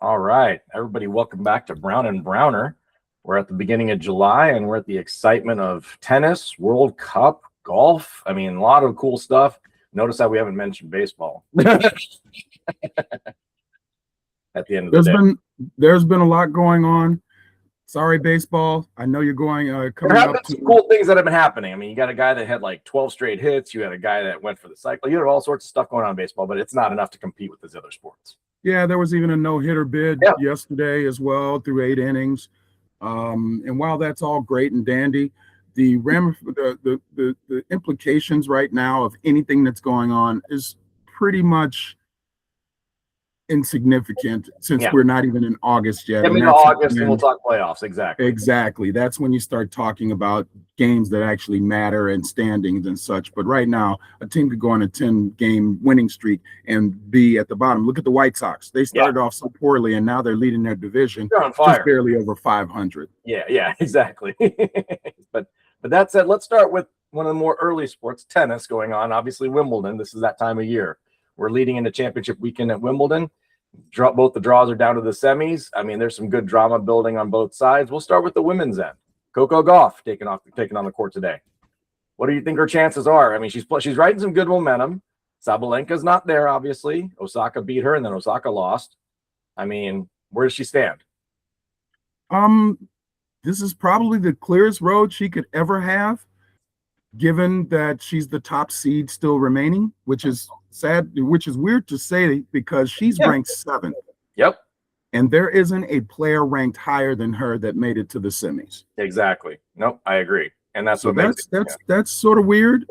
All right, everybody, welcome back to Brown and Browner. We're at the beginning of July, and we're at the excitement of tennis, World Cup, golf. I mean, a lot of cool stuff. Notice how we haven't mentioned baseball at the end of the day. There's been a lot going on. Sorry, baseball. I know you're going coming There have up been to some cool things that have been happening. I mean, you got a guy that had like 12 straight hits. You had a guy that went for the cycle. You had all sorts of stuff going on in baseball, but it's not enough to compete with these other sports. Yeah, there was even a no-hitter bid yesterday as well through 8 innings. And while that's all great and dandy, the implications right now of anything that's going on is pretty much insignificant since we're not even in August yet. I mean, August, and we'll talk playoffs. Exactly. That's when you start talking about games that actually matter and standings and such. But right now, a team could go on a 10-game winning streak and be at the bottom. Look at the White Sox. They started off so poorly, and now they're leading their division. They're on fire. Just barely over 500. Yeah, exactly. But that said, let's start with one of the more early sports, tennis, going on. Obviously, Wimbledon. This is that time of year. We're leading into championship weekend at Wimbledon. Both the draws are down to the semis. I mean, there's some good drama building on both sides. We'll start with the women's end. Coco Gauff taking on the court today. What do you think her chances are? I mean, she's riding some good momentum. Sabalenka's not there, obviously. Osaka beat her, and then Osaka lost. I mean, where does she stand? This is probably the clearest road she could ever have, given that she's the top seed still remaining, which is sad, which is weird to say because she's ranked 7th. Yep. And there isn't a player ranked higher than her that made it to the semis. Exactly. Nope, I agree. And that's what that's sort of weird.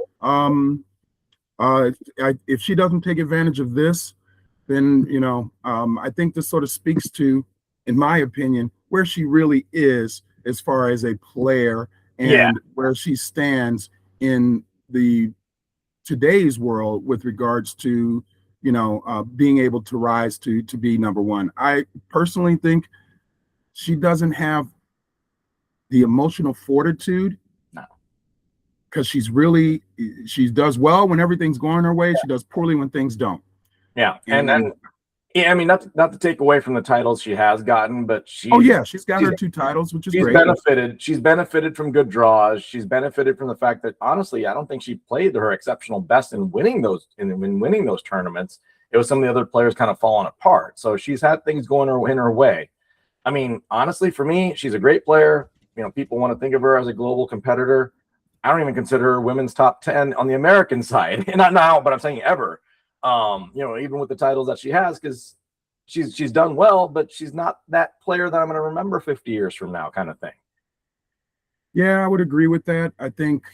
If she doesn't take advantage of this, then I think this sort of speaks to, in my opinion, where she really is as far as a player and where she stands in today's world with regards to being able to rise to be number one. I personally think she doesn't have the emotional fortitude. No, because she does well when everything's going her way. She does poorly when things don't. Yeah, and I mean, not to take away from the titles she has gotten, but she's got her 2 titles, which is great. She's benefited from good draws. She's benefited from the fact that, honestly, I don't think she played her exceptional best in winning those tournaments. It was some of the other players kind of falling apart. So she's had things going in her way. I mean, honestly, for me, she's a great player. People want to think of her as a global competitor. I don't even consider her women's top 10 on the American side. Not now, but I'm saying ever. Even with the titles that she has, because she's done well, but she's not that player that I'm going to remember 50 years from now, kind of thing. Yeah, I would agree with that. I think,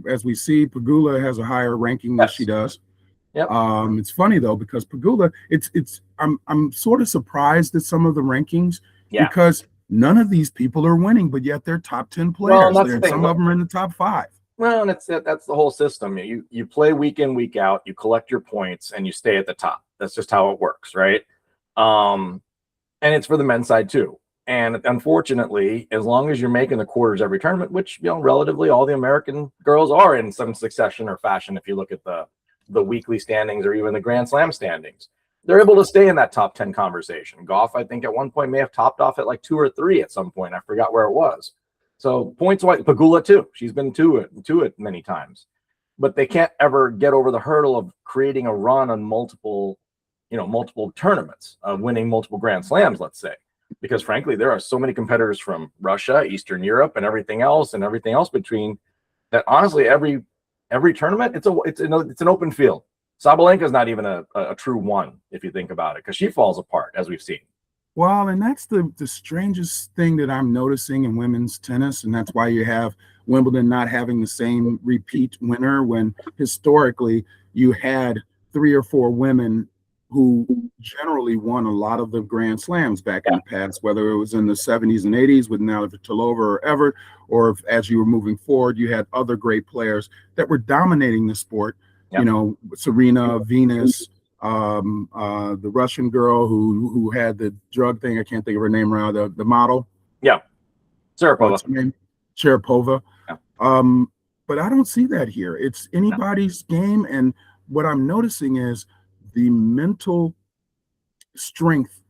as we see, Pegula has a higher ranking than she does. Yep. It's funny though, because Pegula, I'm sort of surprised at some of the rankings because none of these people are winning, but yet they're top 10 players. Well, some of them are in the top 5. Well, and that's the whole system. You play week in, week out, you collect your points, and you stay at the top. That's just how it works, right? And it's for the men's side too. And unfortunately, as long as you're making the quarters every tournament, which relatively all the American girls are in some succession or fashion, if you look at the weekly standings or even the Grand Slam standings, they're able to stay in that top 10 conversation. Gauff, I think, at one point may have topped off at like 2 or 3 at some point. I forgot where it was. So points-wise, Pegula too. She's been to it many times, but they can't ever get over the hurdle of creating a run on multiple tournaments, of winning multiple Grand Slams, let's say, because frankly, there are so many competitors from Russia, Eastern Europe, and everything else between that. Honestly, every tournament, it's an open field. Sabalenka is not even a true one if you think about it, because she falls apart as we've seen. Well, and that's the strangest thing that I'm noticing in women's tennis, and that's why you have Wimbledon not having the same repeat winner when historically you had 3 or 4 women who generally won a lot of the Grand Slams back in the past, whether it was in the 70s and 80s with Navratilova or Everett, or if, as you were moving forward, you had other great players that were dominating the sport. Serena, Venus, the Russian girl who had the drug thing. I can't think of her name right. The model. Yeah. Sharapova. What's her name? Sharapova. Yeah. But I don't see that here. It's anybody's game. And what I'm noticing is the mental strength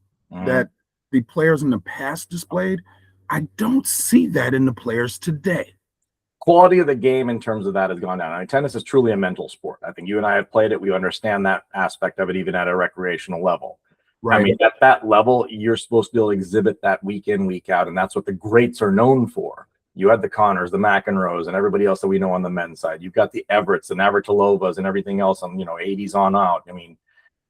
that the players in the past displayed. I don't see that in the players today. Quality of the game in terms of that has gone down. I mean, tennis is truly a mental sport. I think you and I have played it. We understand that aspect of it, even at a recreational level. Right. I mean, at that level, you're supposed to be able to exhibit that week in, week out, and that's what the greats are known for. You had the Connors, the McEnroes, and everybody else that we know on the men's side. You've got the Everetts and Navratilovas and everything else on, 80s on out. I mean,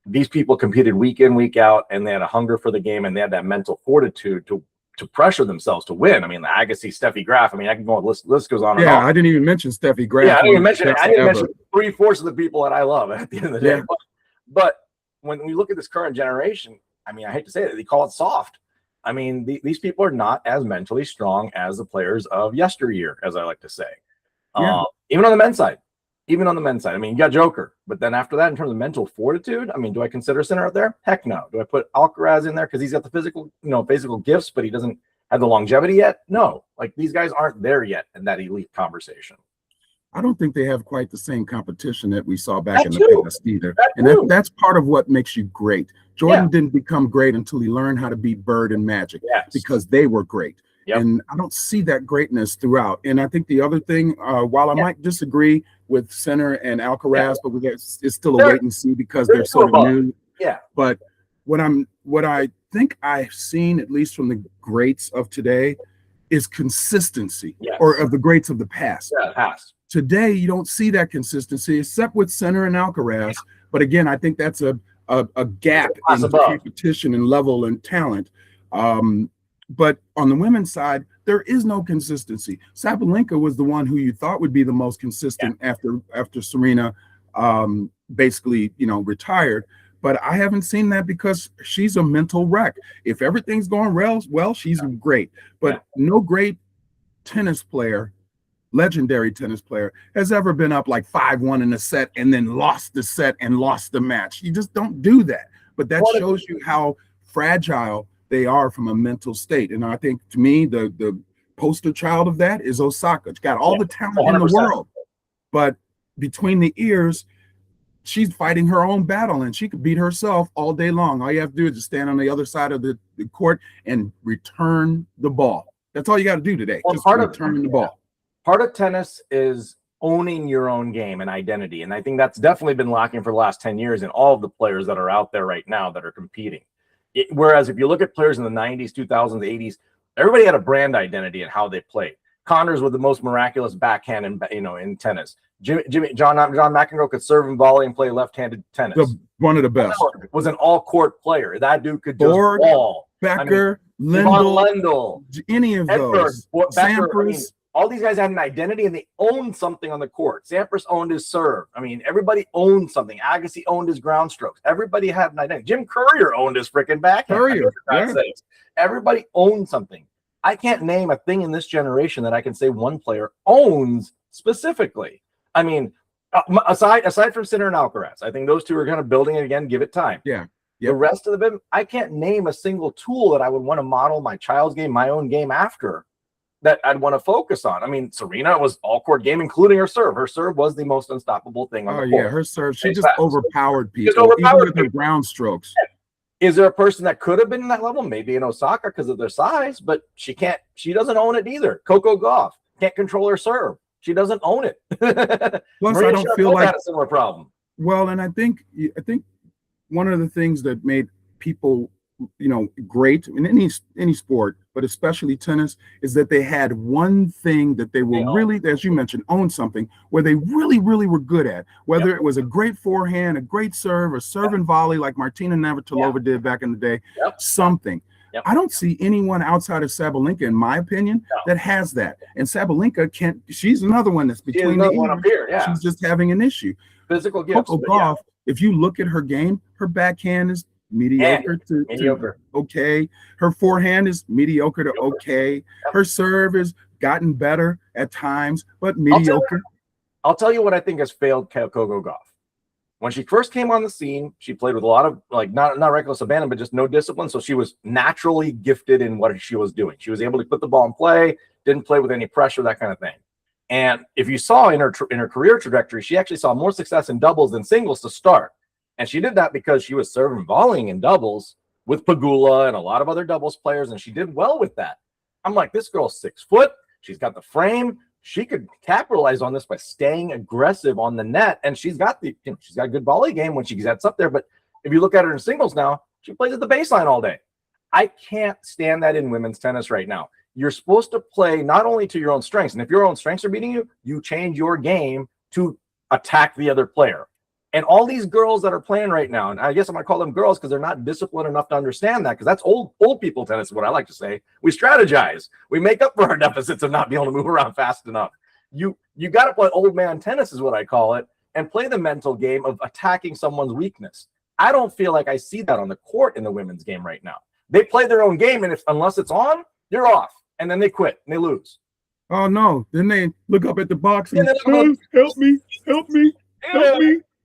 these people competed week in, week out, and they had a hunger for the game, and they had that mental fortitude to pressure themselves to win. I mean, the Agassi, Steffi Graf. I mean, I can go on. List goes on and on. Yeah, I didn't even mention Steffi Graf. Yeah, I didn't even mention it. I didn't mention 3/4 of the people that I love at the end of the day. Yeah. But when we look at this current generation, I mean, I hate to say it, they call it soft. I mean, these people are not as mentally strong as the players of yesteryear, as I like to say. Yeah. Even on the men's side. Even on the men's side. I mean, you got Joker, but then after that, in terms of mental fortitude, I mean, do I consider Sinner out there? Heck no. Do I put Alcaraz in there because he's got the physical gifts, but he doesn't have the longevity yet? No. Like, these guys aren't there yet in that elite conversation. I don't think they have quite the same competition that we saw back in the past either. And that's part of what makes you great. Jordan didn't become great until he learned how to beat Bird and Magic because they were great. Yep. And I don't see that greatness throughout. And I think the other thing, while I might disagree with Sinner and Alcaraz, but it's still a wait and see because they're sort of new. Yeah. But what I think I've seen, at least from the greats of today, is consistency, or of the greats of the past. Yeah, past. Today, you don't see that consistency except with Sinner and Alcaraz. But again, I think that's a gap in competition and level and talent. But on the women's side, there is no consistency. Sabalenka was the one who you thought would be the most consistent after Serena basically, retired. But I haven't seen that because she's a mental wreck. If everything's going well, she's great. But no great tennis player, legendary tennis player, has ever been up like 5-1 in a set and then lost the set and lost the match. You just don't do that. But that shows you how fragile they are from a mental state. And I think, to me, the poster child of that is Osaka. She's got all the talent 100%. In the world, but between the ears, she's fighting her own battle, and she could beat herself all day long. All you have to do is just stand on the other side of the court and return the ball. That's all you got to do today. Just return the ball. Part of tennis is owning your own game and identity. And I think that's definitely been lacking for the last 10 years in all of the players that are out there right now that are competing. Whereas if you look at players in the 90s, 2000s, 80s, everybody had a brand identity in how they played. Connors with the most miraculous backhand in tennis. John McEnroe could serve and volley and play left-handed tennis. One of the best. Was an all-court player. That dude could just ball. Becker, Lendl, any of those. Sampras. All these guys had an identity and they owned something on the court. Sampras owned his serve. I mean, everybody owned something. Agassi owned his ground strokes. Everybody had an identity. Jim Courier owned his freaking backhand. Everybody owned something. I can't name a thing in this generation that I can say one player owns specifically. I mean, aside from Sinner and Alcaraz, I think those two are kind of building it again. Give it time. Yeah. The rest of them, I can't name a single tool that I would want to model my child's game, my own game after, that I'd want to focus on. I mean, Serena was all-court game, including her serve. Her serve was the most unstoppable thing on the court. Her serve. She just overpowered people, even with her ground strokes. Is there a person that could have been in that level? Maybe in Osaka because of their size, but she can't. She doesn't own it either. Coco Gauff can't control her serve. She doesn't own it. Plus, I don't feel like a similar problem. Well, and I think one of the things that made people, great in any sport, but especially tennis, is that they had one thing that they were really, as you mentioned, own something where they really, really were good at. Whether it was a great forehand, a great serve, or serve and volley like Martina Navratilova did back in the day, something. I don't see anyone outside of Sabalenka, in my opinion, that has that. And Sabalenka can't. She's another one that's between the one up here. Yeah, she's just having an issue. Physical gifts. Coco Gauff, if you look at her game, her backhand is mediocre to okay. Her forehand is mediocre to okay. Her serve has gotten better at times, but mediocre. I'll tell you what I think has failed Coco Gauff. When she first came on the scene, she played with a lot of not reckless abandon, but just no discipline. So she was naturally gifted in what she was doing. She was able to put the ball in play, didn't play with any pressure, that kind of thing. And if you saw in her career trajectory, she actually saw more success in doubles than singles to start. And she did that because she was serving volleying in doubles, with Pagula and a lot of other doubles players, and she did well with that. I'm like, this girl's 6 foot. She's got the frame. She could capitalize on this by staying aggressive on the net, and she's got she's got a good volley game when she gets up there. But if you look at her in singles now, she plays at the baseline all day. I can't stand that in women's tennis right now. You're supposed to play not only to your own strengths, and if your own strengths are beating you, you change your game to attack the other player. And all these girls that are playing right now, and I guess I'm going to call them girls because they're not disciplined enough to understand that, because that's old people tennis is what I like to say. We strategize. We make up for our deficits of not being able to move around fast enough. You got to play old man tennis is what I call it, and play the mental game of attacking someone's weakness. I don't feel like I see that on the court in the women's game right now. They play their own game, and unless it's on, you're off, and then they quit and they lose. Oh no! Then they look up at the box and help me. Help me.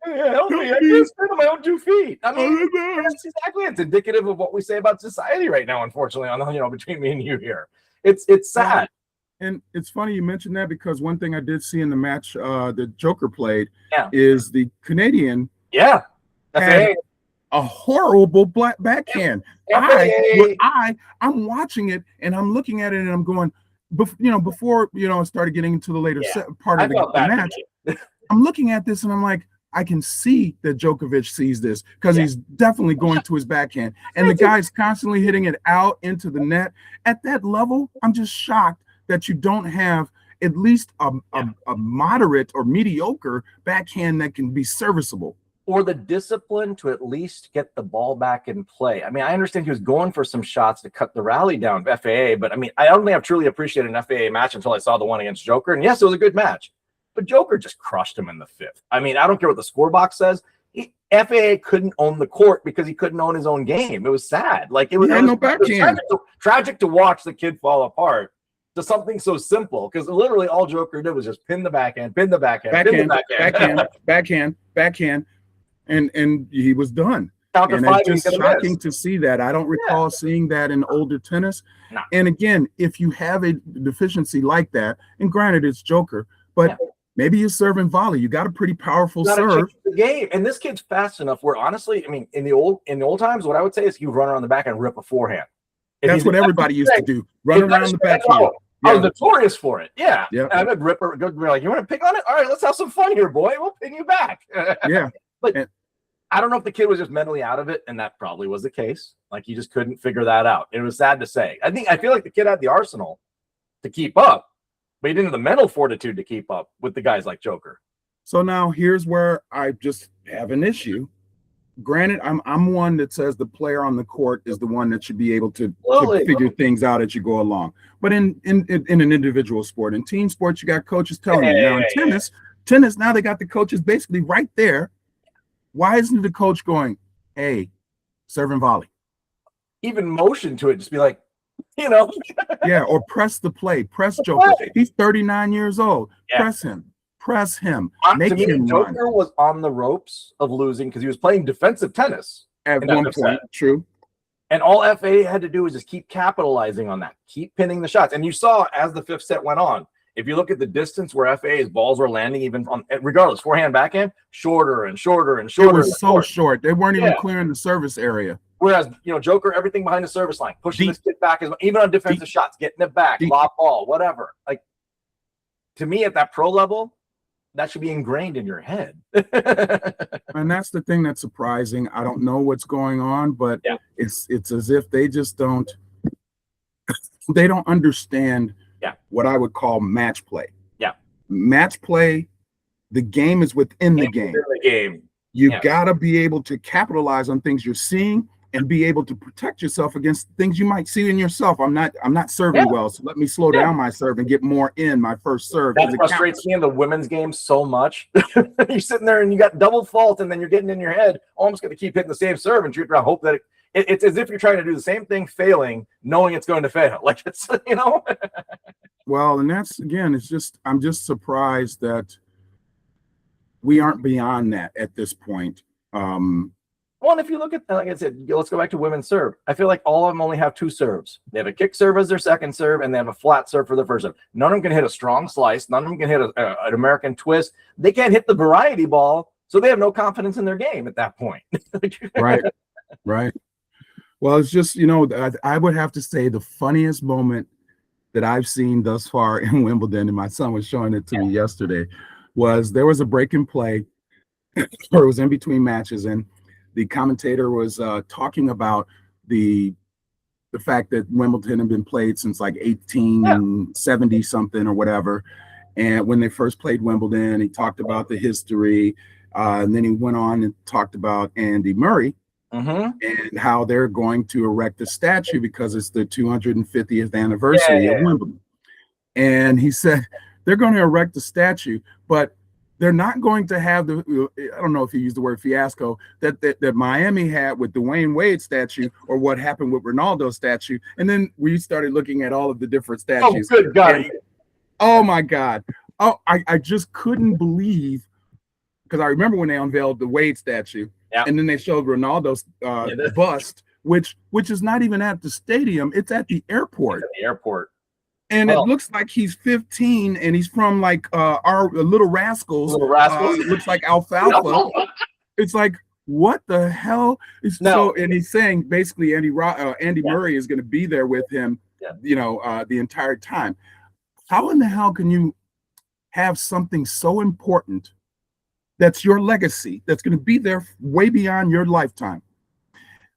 Yeah, help me. I can't stand on my own 2 feet. I mean, that's exactly. It's indicative of what we say about society right now, unfortunately, on between me and you here. It's sad. And it's funny you mentioned that, because one thing I did see in the match that Joker played is the Canadian had a horrible black backhand. I'm watching it and I'm looking at it and I'm going, before it started getting into the later part of the match, I'm looking at this and I'm like, I can see that Djokovic sees this, because he's definitely going to his backhand, and the guy's constantly hitting it out into the net. At that level, I'm just shocked that you don't have at least a moderate or mediocre backhand that can be serviceable. Or the discipline to at least get the ball back in play. I mean, I understand he was going for some shots to cut the rally down of FAA, but I mean, I don't think I've truly appreciated an FAA match until I saw the one against Joker. And yes, it was a good match, but Joker just crushed him in the 5th. I mean, I don't care what the score box says. FAA couldn't own the court because he couldn't own his own game. It was sad. Like, it was tragic to watch the kid fall apart to something so simple, because literally all Joker did was just pin the backhand, backhand. And he was done. And it's just shocking to see that. I don't recall seeing that in older tennis. No. And again, if you have a deficiency like that, and granted it's Joker, but maybe you serve and volley. You got a pretty powerful serve. The game, and this kid's fast enough where, honestly, I mean, in the old times, what I would say is you run around the back and rip a forehand. That's what everybody used to do. Run around the backhand. I was notorious for it. Yeah. I would rip or go like, you want to pick on it? All right, let's have some fun here, boy. We'll pin you back. But I don't know if the kid was just mentally out of it, and that probably was the case. Like, he just couldn't figure that out. It was sad to say. I feel like the kid had the arsenal to keep up, but he didn't have the mental fortitude to keep up with the guys like Joker. So now here's where I just have an issue. Granted, I'm one that says the player on the court is the one that should be able to figure things out as you go along. But in an individual sport, in team sports, you got coaches telling you. Now in tennis, now they got the coaches basically right there. Why isn't the coach going, hey, serve and volley? Even motion to it, just be like, or press the play, press Joker. He's 39 years old. Press him. Make him run. Joker was on the ropes of losing because he was playing defensive tennis at one point. True. And all FA had to do was just keep capitalizing on that, keep pinning the shots. And you saw as the 5th set went on, if you look at the distance where FA's balls were landing, even on, regardless, forehand, backhand, shorter and shorter and shorter. It was so short. They weren't even clearing the service area. Whereas, Joker, everything behind the service line, pushing this kid back, even on defensive shots, getting it back, lob ball, whatever. Like, to me, at that pro level, that should be ingrained in your head. And that's the thing that's surprising. I don't know what's going on, but it's as if they just don't understand what I would call match play. Match play, the game is within the game. You gotta be able to capitalize on things you're seeing and be able to protect yourself against things you might see in yourself. I'm not serving well, so let me slow down my serve and get more in my first serve. That frustrates me in the women's game so much. You're sitting there and you got double fault, and then you're getting in your head, almost going to keep hitting the same serve and shoot around, hope that it's as if you're trying to do the same thing, failing, knowing it's going to fail. Like, it's, Well, and that's, again, I'm just surprised that we aren't beyond that at this point. Well, and if you look at, like I said, let's go back to women's serve. I feel like all of them only have 2 serves. They have a kick serve as their second serve, and they have a flat serve for their first serve. None of them can hit a strong slice. None of them can hit an American twist. They can't hit the variety ball, so they have no confidence in their game at that point. Right. Well, it's just, I would have to say the funniest moment that I've seen thus far in Wimbledon, and my son was showing it to me yesterday, was there was a break in play, or it was in between matches, and the commentator was talking about the fact that Wimbledon had been played since like 1870 something or whatever. And when they first played Wimbledon, he talked about the history. And then he went on and talked about Andy Murray and how they're going to erect a statue because it's the 250th anniversary of Wimbledon. And he said they're going to erect a statue, but they're not going to have I don't know if he used the word fiasco that Miami had with the Dwayne Wade statue, or what happened with Ronaldo's statue. And then we started looking at all of the different statues. Oh, good God. Oh my God. Oh, I just couldn't believe, because I remember when they unveiled the Wade statue, and then they showed Ronaldo's bust, which is not even at the stadium, it's at the airport. At the airport. And it looks like he's 15 and he's from like our Little Rascals. Little Rascals. Looks like Alfalfa. It's like, what the hell? So, and he's saying basically Andy Murray is going to be there with him, the entire time. How in the hell can you have something so important that's your legacy, that's going to be there way beyond your lifetime,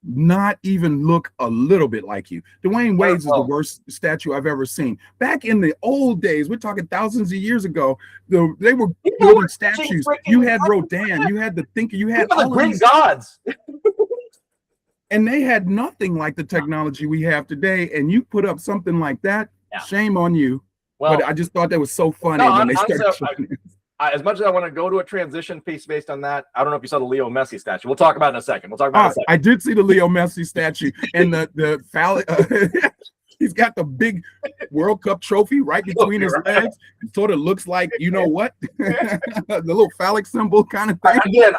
not even look a little bit like you? Dwayne Wade's is the worst statue I've ever seen. Back in the old days, we're talking thousands of years ago, they were building statues. You had Rodin, you had the thinker, you had all the Greek gods. And they had nothing like the technology we have today. And you put up something like that, shame on you. Well, but I just thought that was so funny when they started showing it. As much as I want to go to a transition piece based on that, I don't know if you saw the Leo Messi statue. We'll talk about it in a second. I did see the Leo Messi statue, and the phallic. He's got the big World Cup trophy right between his legs. It sort of looks like, you know what, the little phallic symbol kind of thing. Again,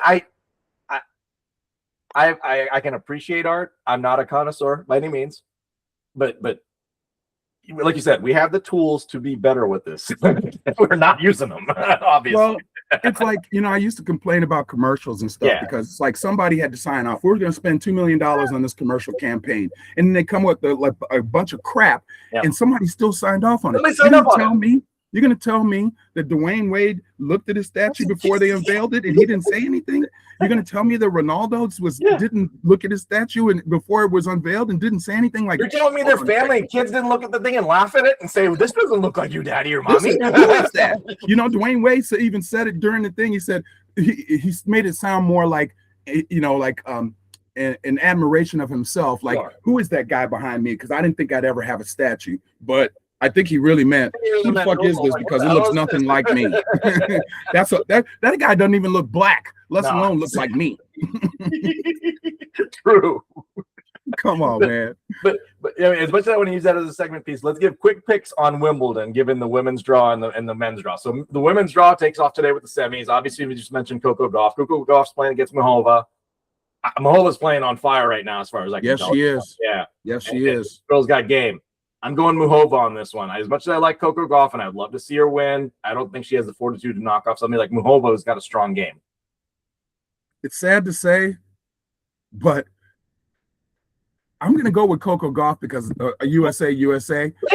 I can appreciate art. I'm not a connoisseur by any means, but like you said, we have the tools to be better with this. We're not using them, obviously. Well, it's like, I used to complain about commercials and stuff because it's like somebody had to sign off. We're going to spend $2 million on this commercial campaign. And then they come with a bunch of crap, and somebody still signed off on it. You're going to tell me that Dwayne Wade looked at his statue before they unveiled it and he didn't say anything? You're going to tell me that Ronaldo didn't look at his statue and before it was unveiled and didn't say anything? Like, you're telling me their family and kids didn't look at the thing and laugh at it and say, well, this doesn't look like you, daddy or mommy? Who is that? Dwayne Wade even said it during the thing. He said he made it sound more like, an admiration of himself. Like, who is that guy behind me? Because I didn't think I'd ever have a statue. But I think he really meant, who the fuck is this? Because it looks nothing like me. That guy doesn't even look black, let alone look like me. True. Come on, man. But as much as I want to use that as a segment piece, let's give quick picks on Wimbledon, given the women's draw and the men's draw. So the women's draw takes off today with the semis. Obviously, we just mentioned Coco Gauff. Coco Gauff's playing against Mahova. Mahova's playing on fire right now, as far as I can tell. Yes, she is. Yeah. Yes, she is. Girl's got game. I'm going Mahova on this one. As much as I like Coco Gauff and I'd love to see her win, I don't think she has the fortitude to knock off somebody like Mahova, who's got a strong game. It's sad to say, but I'm going to go with Coco Gauff because USA. Yeah,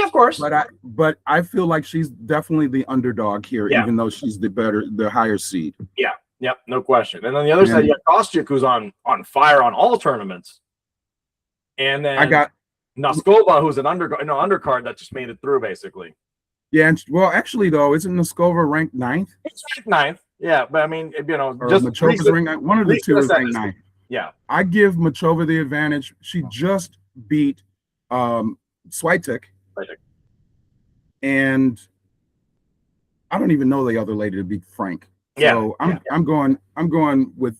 of course. But I feel like she's definitely the underdog here, even though she's the higher seed. Yeah, no question. And on the other side, you have Kostyuk, who's on fire on all tournaments. And then I got Noskova, who's an undercard that just made it through, basically. Yeah, well, actually, though, isn't Noskova ranked 9th? It's ranked 9th. Yeah, but I mean, just Machova's ranked 9th. One of the two is ranked 9th. Yeah, I give Machova the advantage. She just beat Swiatek, and I don't even know the other lady, to be frank. So I'm going with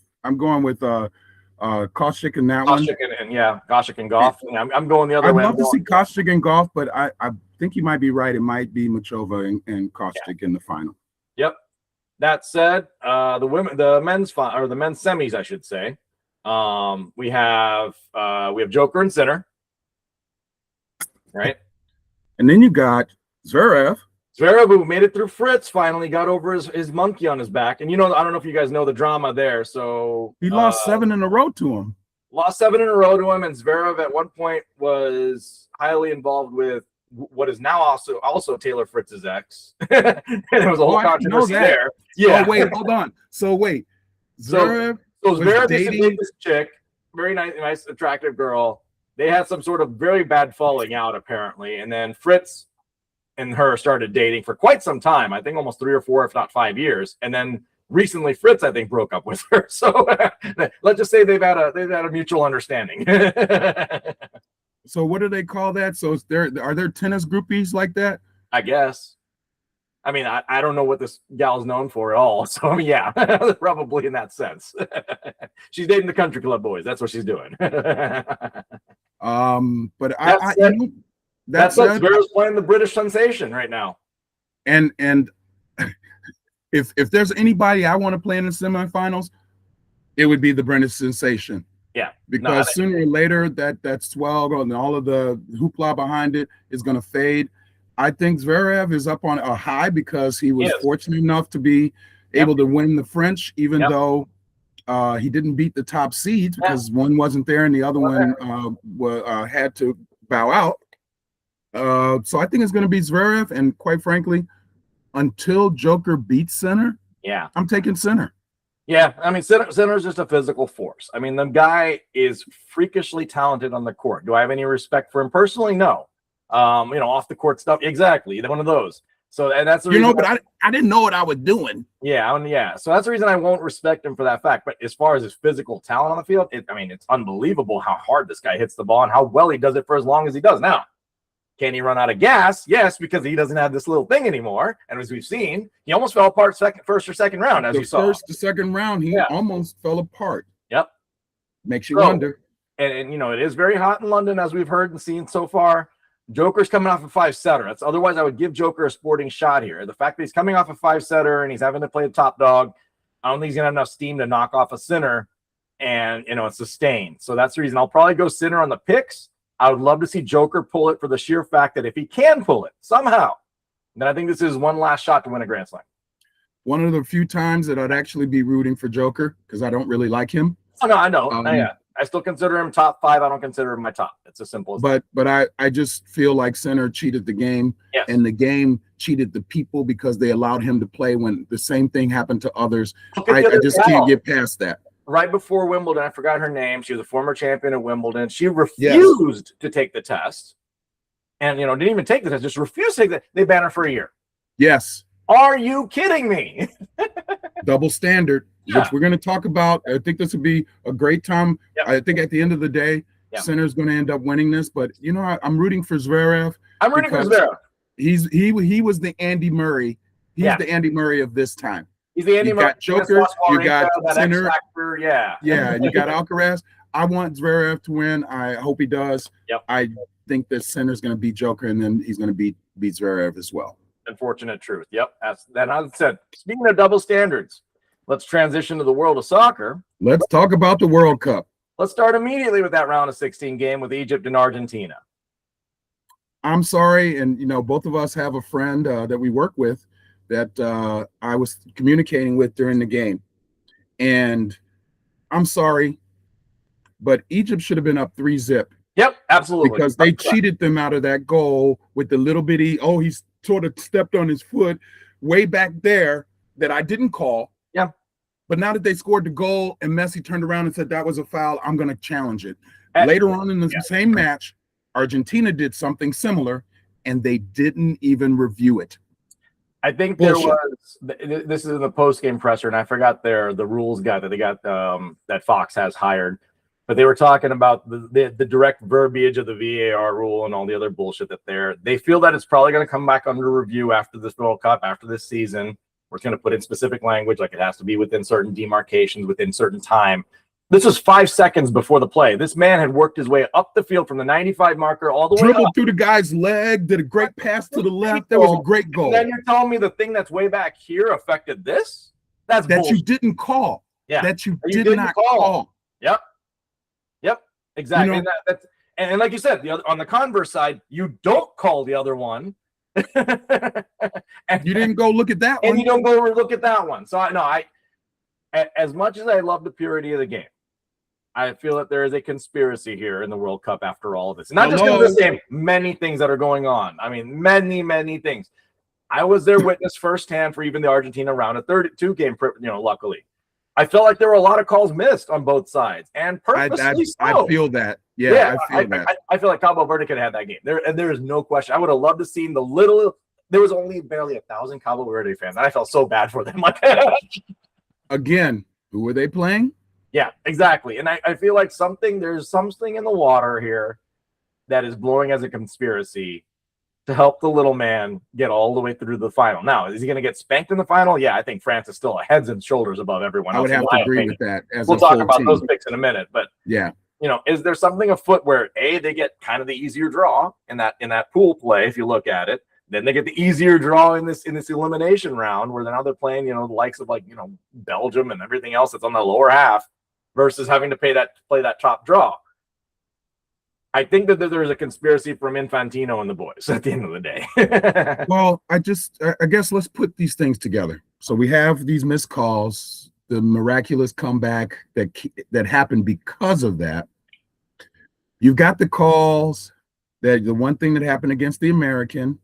Kostyuk in that one. Kostyuk and Gauff. I'm going the other way. I'd love to see Kostyuk and Gauff, but I think you might be right. It might be Machova and Kostyuk in the final. Yep. That said, the men's semis, I should say. We have Joker and Sinner, right? And then you got Zverev, who made it through Fritz, finally got over his monkey on his back. And I don't know if you guys know the drama there. So he lost 7 in a row to him. lost 7 in a row to him, and Zverev at one point was highly involved with what is now also Taylor Fritz's ex. And there was a whole controversy there. Yeah. Oh, wait, hold on. So Zverev Zverev used to date this chick, very nice, attractive girl. They had some sort of very bad falling out, apparently, and then Fritz and her started dating for quite some time. I think almost 3 or 4, if not 5 years, and then recently Fritz, I think, broke up with her. So let's just say they've had a mutual understanding. So what do they call that? So are there tennis groupies like that? I guess. I mean, I don't know what this gal's known for at all. So I mean, yeah, probably in that sense. She's dating the country club boys. That's what she's doing. But that's what Zverev's playing the British sensation right now. And if there's anybody I want to play in the semifinals, it would be the British sensation. Yeah, because sooner or later that swell and all of the hoopla behind it is going to fade. I think Zverev is up on a high because he was fortunate enough to be able to win the French, even though he didn't beat the top seeds because one wasn't there and the other one had to bow out. So I think it's going to be Zverev, and quite frankly, until Joker beats Sinner, I'm taking Sinner. Yeah, I mean, Sinner is just a physical force. I mean, the guy is freakishly talented on the court. Do I have any respect for him personally? No. Off the court stuff, exactly. One of those. So, and that's the reason. But I didn't know what I was doing. Yeah. So that's the reason I won't respect him for that fact. But as far as his physical talent on the field, it's unbelievable how hard this guy hits the ball and how well he does it for as long as he does. Now, can he run out of gas? Yes, because he doesn't have this little thing anymore. And as we've seen, he almost fell apart first or second round, as you saw. The second round, he almost fell apart. Yep. Makes you wonder. And it is very hot in London, as we've heard and seen so far. Joker's coming off a 5-setter. Otherwise, I would give Joker a sporting shot here. The fact that he's coming off a 5-setter and he's having to play the top dog, I don't think he's going to have enough steam to knock off a Sinner and, it's sustained. So that's the reason I'll probably go Sinner on the picks. I would love to see Joker pull it for the sheer fact that if he can pull it somehow, then I think this is one last shot to win a Grand Slam. One of the few times that I'd actually be rooting for Joker because I don't really like him. Oh, no, I know. I still consider him top 5. I don't consider him my top. It's as simple as that. But I just feel like Sinner cheated the game, and the game cheated the people because they allowed him to play when the same thing happened to others. I just can't get past that. Right before Wimbledon, I forgot her name. She was a former champion of Wimbledon. She refused to take the test, and didn't even take the test. Just refused to take it. They banned her for a year. Yes. Are you kidding me? Double standard, which we're going to talk about. I think this would be a great time. I think at the end of the day, Sinner's going to end up winning this. But I'm rooting for Zverev. I'm rooting for Zverev. He was the Andy Murray. He's the Andy Murray of this time. He's the Andy Murray. You got Joker, you got Sinner, and you got Alcaraz. I want Zverev to win. I hope he does. Yep. I think that Sinner's going to beat Joker, and then he's going to beat Zverev as well. Unfortunate truth. Yep. As I said, speaking of double standards, let's transition to the world of soccer. Let's talk about the World Cup. Let's start immediately with that round of 16 game with Egypt and Argentina. I'm sorry, and both of us have a friend that we work with that I was communicating with during the game. And I'm sorry, but Egypt should have been up 3-0. Yep, absolutely. Because they cheated them out of that goal with the little bitty, he's sort of stepped on his foot way back there that I didn't call. Yeah. But now that they scored the goal and Messi turned around and said that was a foul, I'm going to challenge it. Later on in the same match, Argentina did something similar, and they didn't even review it. I think this is in the post-game presser, and I forgot the rules guy that they got that Fox has hired. But they were talking about the direct verbiage of the VAR rule and all the other bullshit they feel that it's probably going to come back under review after this World Cup, after this season. We're going to put in specific language, like it has to be within certain demarcations, within certain time. This was 5 seconds before the play. This man had worked his way up the field from the 95 marker all the way up. Dribbled through the guy's leg, did a great pass to the left. That was a great goal. And then you're telling me the thing that's way back here affected this? That's bullshit. You didn't call. Yeah. That you did not call. Yep. Exactly. And like you said, on the converse side, you don't call the other one. And you didn't go look at that one. And you don't go look at that one. So as much as I love the purity of the game, I feel that there is a conspiracy here in the World Cup after all of this. Not just Hello? because of the same, many things that are going on. I mean, many things. I was there witness firsthand for even the Argentina round of 32 game, luckily. I felt like there were a lot of calls missed on both sides, and purposely so. I feel that. Yeah, I feel that. I feel like Cabo Verde could have had that game. There is no question. I would have loved to see the little. There was only barely 1,000 Cabo Verde fans, and I felt so bad for them. Like, again, who were they playing? Yeah, exactly. And I feel like there's something in the water here that is blowing as a conspiracy to help the little man get all the way through the final. Now, is he going to get spanked in the final? Yeah, I think France is still heads and shoulders above everyone else. I would have to agree with that. We'll talk about those picks in a minute, but yeah, is there something afoot where they get kind of the easier draw in that pool play? If you look at it, then they get the easier draw in this elimination round where they're playing the likes of Belgium and everything else that's on the lower half versus having to play that top draw. I think that there's a conspiracy from Infantino and the boys at the end of the day. Well, I guess let's put these things together. So we have these missed calls, the miraculous comeback that happened because of that. You've got the calls that the one thing that happened against the American,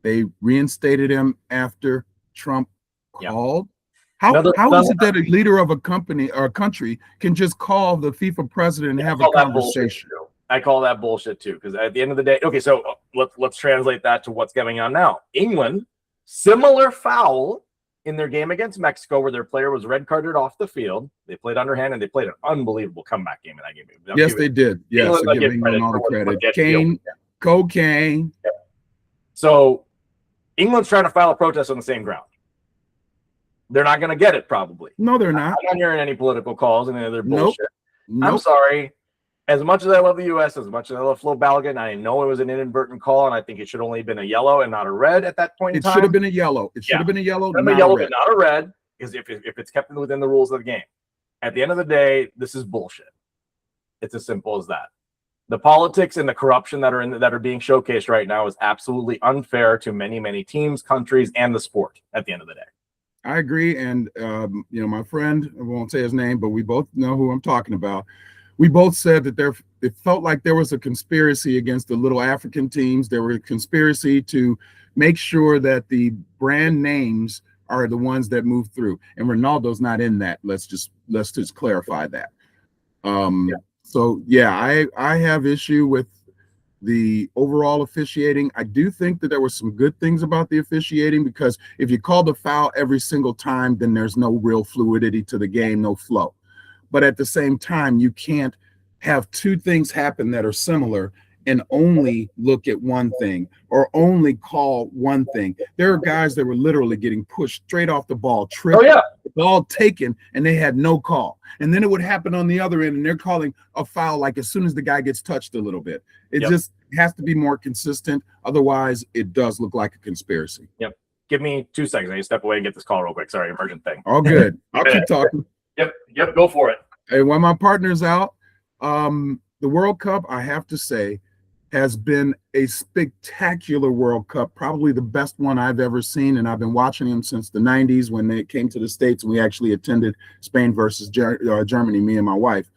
they reinstated him after Trump called. How is it that a leader of a company or a country can just call the FIFA president and have a conversation? I call that bullshit too, because at the end of the day, okay, so let's translate that to what's going on now. England, similar foul in their game against Mexico, where their player was red carded off the field. They played underhand and they played an unbelievable comeback game in that game. Yes, they did. Yes, England, giving them all the credit. Cocaine. Yeah. So England's trying to file a protest on the same ground. They're not going to get it, probably. No, they're not. I'm not hearing any political calls and any other bullshit. Nope. I'm sorry. As much as I love the U.S., as much as I love Flo Balogun, I know it was an inadvertent call, and I think it should only have been a yellow and not a red at that point in time. It should have been a yellow. It should have been a yellow, not a red. But not a red, because if it's kept within the rules of the game. At the end of the day, this is bullshit. It's as simple as that. The politics and the corruption that are being showcased right now is absolutely unfair to many teams, countries, and the sport at the end of the day. I agree. And, my friend, I won't say his name, but we both know who I'm talking about. We both said that it felt like there was a conspiracy against the little African teams. There was a conspiracy to make sure that the brand names are the ones that move through. And Ronaldo's not in that. Let's just clarify that. So, yeah, I have issue with the overall officiating. I do think that there were some good things about the officiating, because if you call the foul every single time, then there's no real fluidity to the game, no flow. But at the same time, you can't have two things happen that are similar and only look at one thing or only call one thing. There are guys that were literally getting pushed straight off the ball, tripped, the ball taken, and they had no call. And then it would happen on the other end, and they're calling a foul like as soon as the guy gets touched a little bit. It just has to be more consistent. Otherwise, it does look like a conspiracy. Yep. Give me 2 seconds. I need to step away and get this call real quick. Sorry, emergent thing. All good. I'll keep talking. Yep, go for it. Hey, when my partner's out, the World Cup, I have to say, has been a spectacular World Cup, probably the best one I've ever seen, and I've been watching them since the 90s when they came to the States, and we actually attended Spain versus Germany, me and my wife.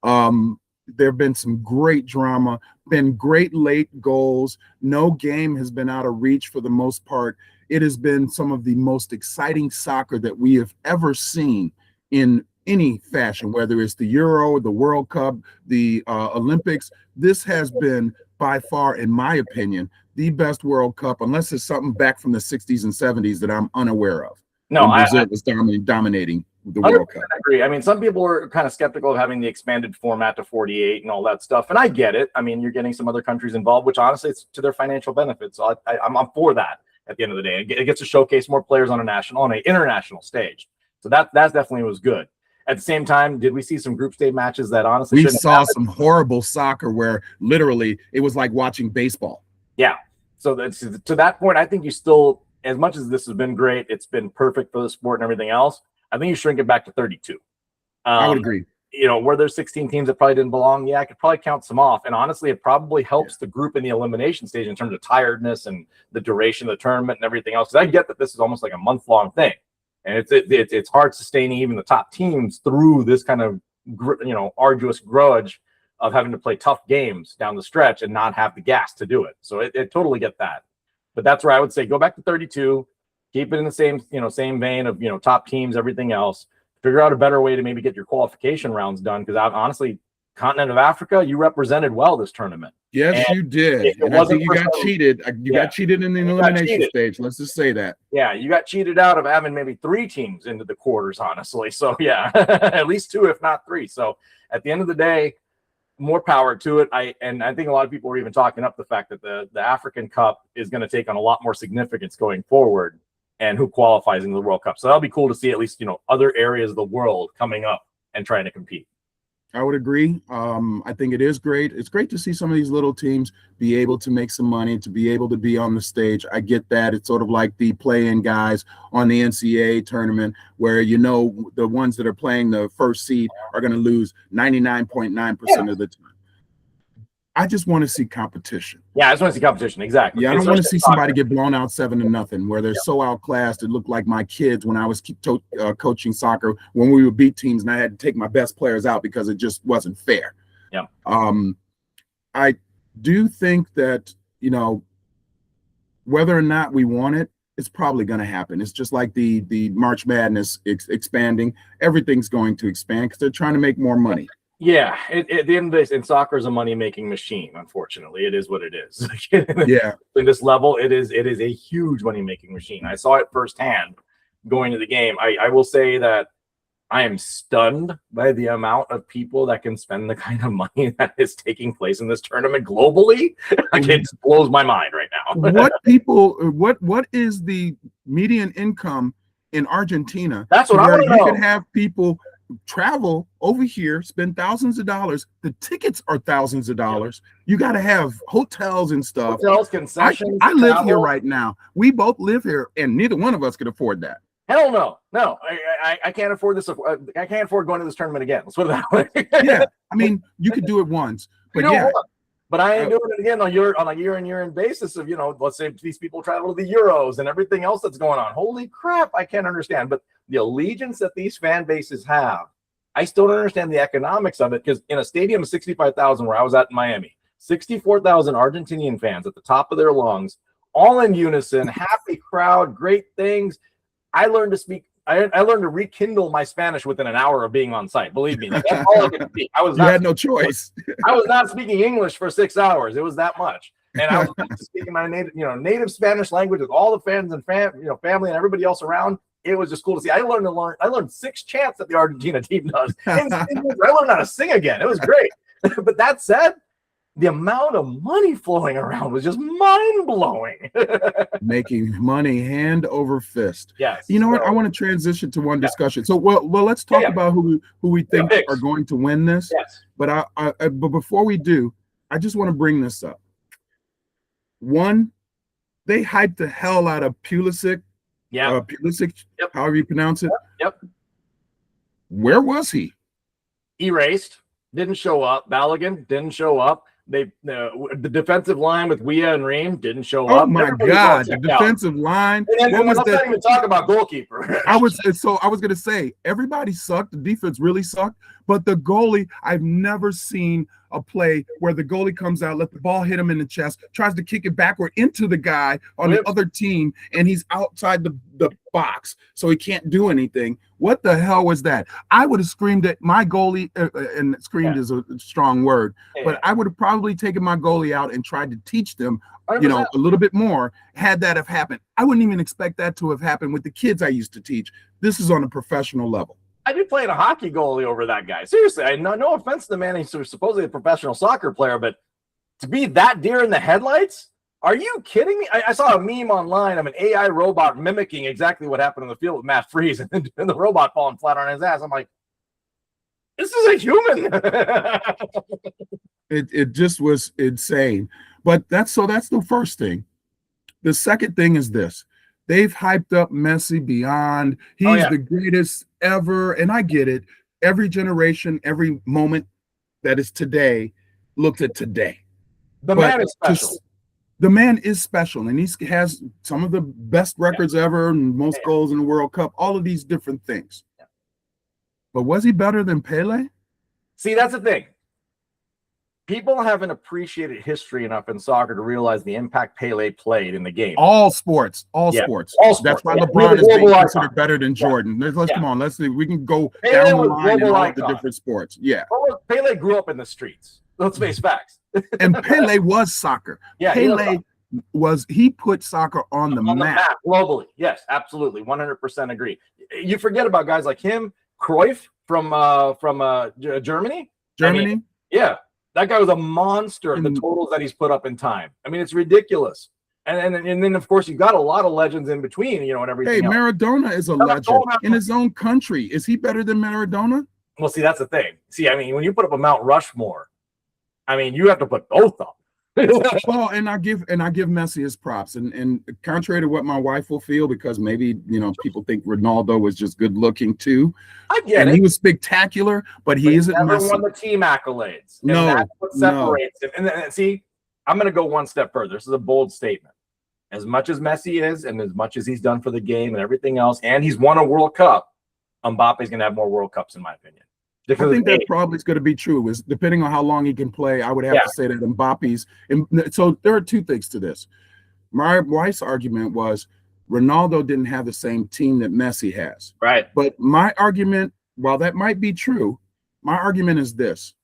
There have been some great drama, been great late goals. No game has been out of reach for the most part. It has been some of the most exciting soccer that we have ever seen in any fashion, whether it's the Euro, the World Cup, the Olympics. This has been by far, in my opinion, the best World Cup, unless it's something back from the 60s and 70s that I'm unaware of. No, Brazil was dominating the World Cup. I agree. I mean, some people were kind of skeptical of having the expanded format to 48 and all that stuff, and I get it. I mean, you're getting some other countries involved, which honestly, it's to their financial benefit. So I'm for that at the end of the day. It gets to showcase more players on an international stage. So that definitely was good. At the same time, did we see some group stage matches that honestly we saw some horrible soccer where literally it was like watching baseball? Yeah. So to that point, I think you still, as much as this has been great, it's been perfect for the sport and everything else, I think you shrink it back to 32. I would agree. Were there 16 teams that probably didn't belong? Yeah, I could probably count some off. And honestly, it probably helps the group in the elimination stage in terms of tiredness and the duration of the tournament and everything else. Because I get that this is almost like a month-long thing. And it's hard sustaining even the top teams through this kind of arduous grudge of having to play tough games down the stretch and not have the gas to do it. So it totally get that. But that's where I would say go back to 32, keep it in the same vein of, top teams, everything else. Figure out a better way to maybe get your qualification rounds done. Because honestly, continent of Africa, you represented well this tournament. Yes, and you did. And I think you got cheated. You got cheated in the elimination stage. Let's just say that. Yeah, you got cheated out of having maybe 3 teams into the quarters, honestly. So, yeah, at least 2, if not 3. So, at the end of the day, more power to it. I think a lot of people are even talking up the fact that the African Cup is going to take on a lot more significance going forward and who qualifies in the World Cup. So, that'll be cool to see at least, other areas of the world coming up and trying to compete. I would agree. I think it is great. It's great to see some of these little teams be able to make some money, to be able to be on the stage. I get that. It's sort of like the play-in guys on the NCAA tournament where, the ones that are playing the first seed are going to lose 99.9% of the time. I just want to see competition. Yeah, I just want to see competition. Exactly. Yeah, I don't want to see somebody get blown out 7-0 where they're so outclassed. It looked like my kids when I was coaching soccer when we would beat teams and I had to take my best players out because it just wasn't fair. Yeah. I do think that, whether or not we want it, it's probably going to happen. It's just like the March Madness expanding. Everything's going to expand because they're trying to make more money. Yeah, at the end of this, and soccer is a money-making machine. Unfortunately, it is what it is. Yeah, in this level, it is a huge money-making machine. I saw it firsthand going to the game. I will say that I am stunned by the amount of people that can spend the kind of money that is taking place in this tournament globally. Like, it just blows my mind right now. What is the median income in Argentina? That's what I want to know. You can have people travel over here, spend thousands of dollars. The tickets are thousands of dollars. You got to have hotels and stuff. Hotels, concessions. I live here right now. We both live here, and neither one of us could afford that. Hell no. I can't afford this. I can't afford going to this tournament again. Let's put it that way. Yeah, I mean, you could do it once, but but I ain't doing it again on a year-in basis of, let's say these people travel to the Euros and everything else that's going on. Holy crap, I can't understand. But the allegiance that these fan bases have, I still don't understand the economics of it, because in a stadium of 65,000 where I was at in Miami, 64,000 Argentinian fans at the top of their lungs, all in unison, happy crowd, great things. I learned to rekindle my Spanish within an hour of being on site. Believe me, that's all I could speak. You had no choice. I was not speaking English for 6 hours. It was that much, and I was speaking my native Spanish language with all the fans and family and everybody else around. It was just cool to see. I learned 6 chants that the Argentina team does. I learned how to sing again. It was great. But that said, the amount of money flowing around was just mind-blowing. Making money hand over fist. Yes. You know what? I want to transition to one discussion. So, well, let's talk about who we think are going to win this. Yes. But but before we do, I just want to bring this up. One, they hyped the hell out of Pulisic. Yeah. Pulisic, however you pronounce it. Yep. Where was he? Erased. Didn't show up. Balogun didn't show up. The defensive line with Weah and Ream didn't show up. Oh my God, the defensive line. And let's not even talk about goalkeeper. I was going to say everybody sucked. The defense really sucked, but the goalie, I've never seen a play where the goalie comes out, let the ball hit him in the chest, tries to kick it backward into the guy on the other team, and he's outside the box, so he can't do anything. What the hell was that? I would have screamed at my goalie, and screamed is a strong word, but I would have probably taken my goalie out and tried to teach them, 100%. A little bit more, had that have happened. I wouldn't even expect that to have happened with the kids I used to teach. This is on a professional level. I'd be playing a hockey goalie over that guy. Seriously, no offense to the man. He's supposedly a professional soccer player, but to be that deer in the headlights? Are you kidding me? I saw a meme online of an AI robot mimicking exactly what happened in the field with Matt Freese and the robot falling flat on his ass. I'm like, this is a human. It just was insane. But that's the first thing. The second thing is this. They've hyped up Messi beyond. He's the greatest ever. And I get it. Every generation, every moment that is today, looked at today. The man is special. The man is special. And he has some of the best records ever, and most goals in the World Cup, all of these different things. Yeah. But was he better than Pele? See, that's the thing. People haven't appreciated history enough in soccer to realize the impact Pele played in the game. All sports. That's why LeBron is being considered better than Jordan. Let's come on. Let's see. We can go down the line in all of the different sports. Yeah. Pele grew up in the streets. Let's face facts. And Pele was soccer. Yeah, he put soccer on the map globally. Yes, absolutely. 100% agree. You forget about guys like him, Cruyff from Germany. Yeah. That guy was a monster, the totals that he's put up in time. I mean, it's ridiculous. And then, of course, you've got a lot of legends in between, and everything. Hey, Maradona is a legend in his own country. Is he better than Maradona? Well, see, that's the thing. See, I mean, when you put up a Mount Rushmore, I mean, you have to put both up. Well, and I give Messi his props, and contrary to what my wife will feel, because maybe people think Ronaldo was just good looking too. I get it. He was spectacular, but he isn't never Messi. Won the team accolades. No, that's what separates him. And see, I'm going to go one step further. This is a bold statement. As much as Messi is, and as much as he's done for the game and everything else, and he's won a World Cup, Mbappe's going to have more World Cups, in my opinion. I think that probably is going to be true. Is depending on how long he can play, I would have to say that Mbappe's. So there are two things to this. My wife's argument was Ronaldo didn't have the same team that Messi has. Right. But my argument, while that might be true, my argument is this: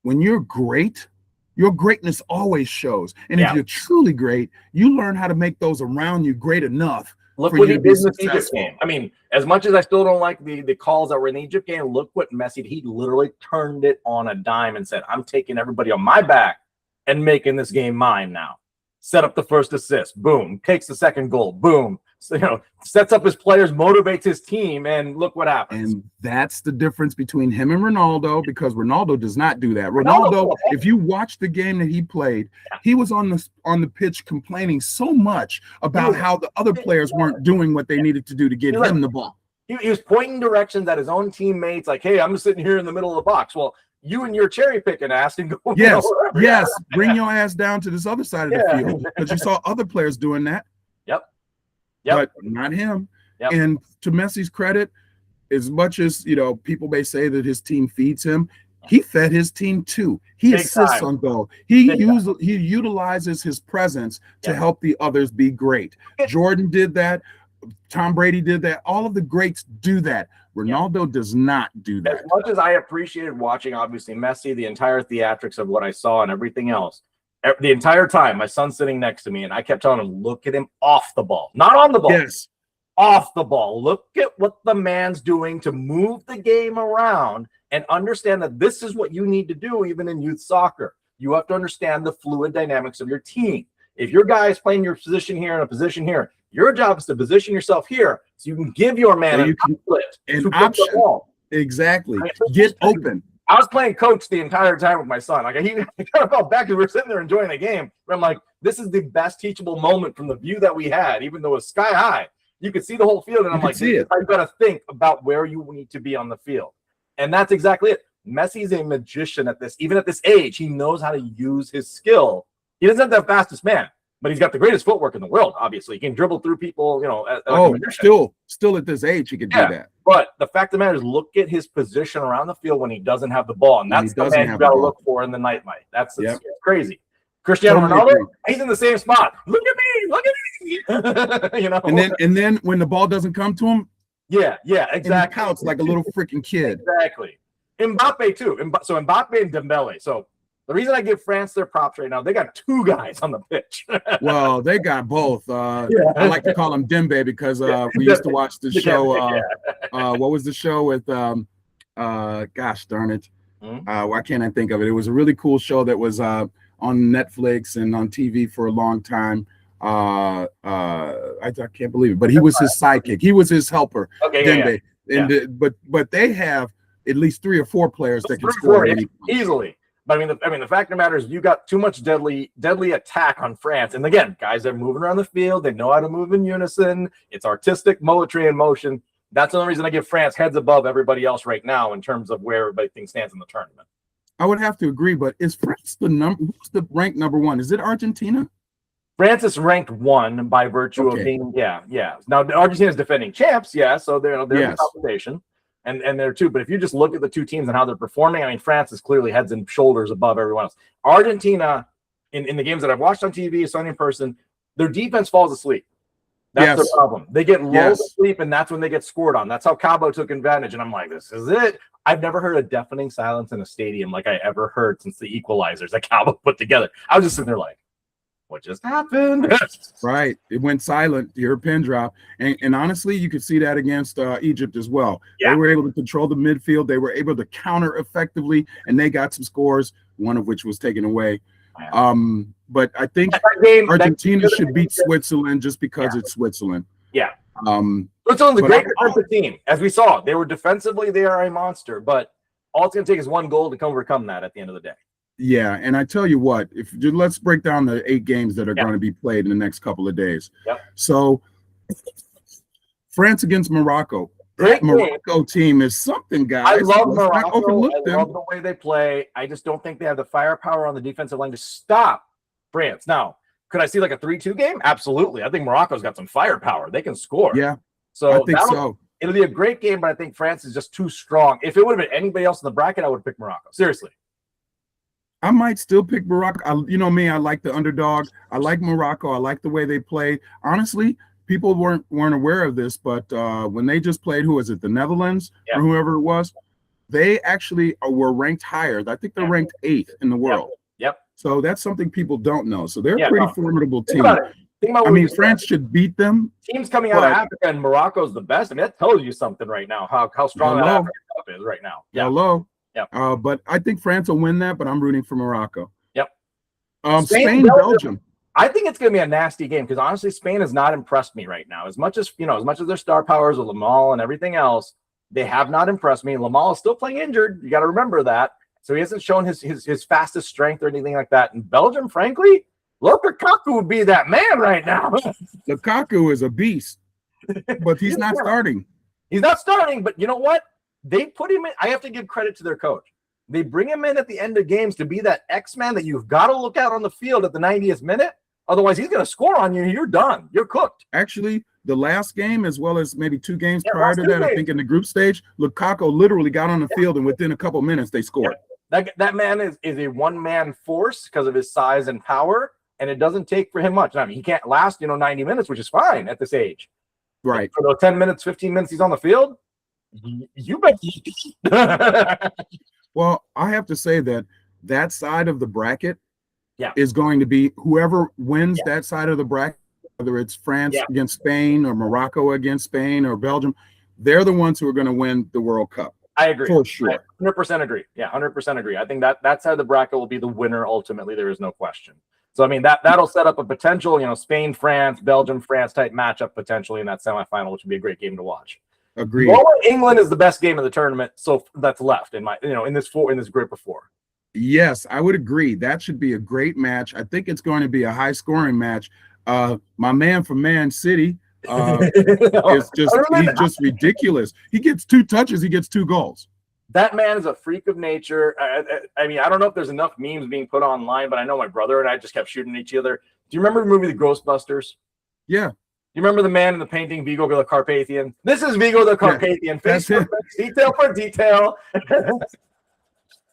when you're great, your greatness always shows. And if you're truly great, you learn how to make those around you great enough. Look what he did in the Egypt game. I mean, as much as I still don't like the calls that were in the Egypt game, look what Messi, he literally turned it on a dime and said, I'm taking everybody on my back and making this game mine now. Set up the first assist, boom. Takes the second goal, boom. So, sets up his players, motivates his team, and look what happens. And that's the difference between him and Ronaldo, because Ronaldo does not do that. Ronaldo, if you watch the game that he played, he was on the pitch complaining so much about how the other players weren't doing what they needed to do to get him the ball. He was pointing directions at his own teammates, like, hey, I'm sitting here in the middle of the box. Well, you and your cherry picking ass and go. Yes, bring your ass down to this other side of the field, because you saw other players doing that. But not him. And to Messi's credit, as much as people may say that his team feeds him, he fed his team too. He assists on goal. He utilizes his presence to help the others be great. Jordan did that. Tom Brady did that. All of the greats do that. Ronaldo does not do that. As much as I appreciated watching, obviously, Messi, the entire theatrics of what I saw and everything else, the entire time, my son's sitting next to me, and I kept telling him, look at him off the ball. Not on the ball. Yes. Off the ball. Look at what the man's doing to move the game around and understand that this is what you need to do even in youth soccer. You have to understand the fluid dynamics of your team. If your guy is playing your position here and a position here, your job is to position yourself here so you can give your man an option. Exactly. Get open. I was playing coach the entire time with my son. Like, he kind of felt bad because we were sitting there enjoying the game. Where I'm like, this is the best teachable moment from the view that we had, even though it was sky high. You could see the whole field, and I'm like, I've got to think about where you need to be on the field. And that's exactly it. Messi's a magician at this. Even at this age, he knows how to use his skill. He doesn't have the fastest man, but he's got the greatest footwork in the world, obviously. He can dribble through people, still at this age, he could do that. But the fact of the matter is, look at his position around the field when he doesn't have the ball. And that's the man you got to look for in the night light. That's it's crazy. Cristiano Ronaldo, he's in the same spot. Look at me. Look at me. And then when the ball doesn't come to him, exactly. He pouts like a little freaking kid. Exactly. Mbappe, too. So Mbappe and Dembele. So the reason I give France their props right now, they got two guys on the pitch. Well, they got both. I like to call him Dembe because we used to watch the show. What was the show with, gosh darn it. Why can't I think of it? It was a really cool show that was on Netflix and on TV for a long time. I can't believe it, but he was his sidekick. He was his helper, Dembe. But they have at least 3 or 4 players that can score easily. But I mean, the fact of the matter is, you got too much deadly attack on France. And again, guys are moving around the field. They know how to move in unison. It's artistic poetry in motion. That's the only reason I give France heads above everybody else right now in terms of where everybody thinks stands in the tournament. I would have to agree, but is France who's the ranked number 1? Is it Argentina? France is ranked 1 by virtue of being, Now, Argentina is defending champs, so they're in the conversation. and there too. But if you just look at the two teams and how they're performing, I mean, France is clearly heads and shoulders above everyone else. Argentina, in the games that I've watched on TV, saw in person, their defense falls asleep. That's the problem. They get lulled asleep, and that's when they get scored on. That's how Cabo took advantage. And I'm like, this is it. I've never heard a deafening silence in a stadium like I ever heard since the equalizers that Cabo put together. I was just sitting there like, what just happened? Right. It went silent. You heard pin drop. And honestly, you could see that against Egypt as well. Yeah. They were able to control the midfield. They were able to counter effectively, and they got some scores, one of which was taken away. But I think Argentina should beat Switzerland just because it's Switzerland. Yeah. Switzerland's a great defensive team. As we saw, they were defensively, they are a monster, but all it's going to take is one goal to overcome that at the end of the day. Yeah, and I tell you what, let's break down the 8 games that are going to be played in the next couple of days. Yep. So, France against Morocco. That Morocco team is something, guys. I love Morocco. I love the way they play. I just don't think they have the firepower on the defensive line to stop France. Now, could I see like a 3-2 game? Absolutely. I think Morocco's got some firepower. They can score. Yeah, so I think so. It'll be a great game, but I think France is just too strong. If it would have been anybody else in the bracket, I would have picked Morocco. Seriously. I might still pick Morocco. You know me, I like the underdog. I like Morocco. I like the way they play. Honestly, people weren't aware of this, but when they just played, who was it, the Netherlands or whoever it was, they actually were ranked higher. I think they're ranked 8th in the world. Yep. So that's something people don't know. So they're a pretty formidable team. Think about I mean, France should beat them. Teams coming out of Africa, and Morocco's the best. I mean, that tells you something right now, how strong that Africa Cup is right now. Yeah. Hello. Yeah. But I think France will win that, but I'm rooting for Morocco. Yep. Spain, Belgium. I think it's going to be a nasty game because honestly, Spain has not impressed me right now. As much as their star powers with Lamal and everything else, they have not impressed me. Lamal is still playing injured. You got to remember that. So he hasn't shown his fastest strength or anything like that. And Belgium, frankly, Lukaku would be that man right now. Lukaku is a beast, but he's not starting. He's not starting, but you know what? They put him in. I have to give credit to their coach. They bring him in at the end of games to be that X-Man that you've got to look out on the field at the 90th minute. Otherwise, he's going to score on you. You're done. You're cooked. Actually, the last game, as well as maybe 2 games prior to that, I think in the group stage, Lukaku literally got on the field, and within a couple minutes, they scored. That man is a one-man force because of his size and power, and it doesn't take for him much. I mean, he can't last, 90 minutes, which is fine at this age. Right. For those 10 minutes, 15 minutes he's on the field, you bet. Well, I have to say that side of the bracket is going to be whoever wins that side of the bracket, whether it's France against Spain or Morocco against Spain or Belgium, they're the ones who are going to win the World Cup. I agree. For sure. I 100% agree. Yeah, 100% agree. I think that side of the bracket will be the winner ultimately. There is no question. So, I mean, that'll set up a potential, Spain, France, Belgium, France type matchup potentially in that semifinal, which would be a great game to watch. Agreed. Norway, England is the best game of the tournament, so that's left in this group of 4. Yes, I would agree. That should be a great match. I think it's going to be a high-scoring match. My man from Man City he's just ridiculous. He gets 2 touches, he gets 2 goals. That man is a freak of nature. I mean, I don't know if there's enough memes being put online, but I know my brother and I just kept shooting at each other. Do you remember the movie The Ghostbusters? Yeah. You remember the man in the painting, Vigo the Carpathian? This is Vigo the Carpathian. Face for face, detail for detail.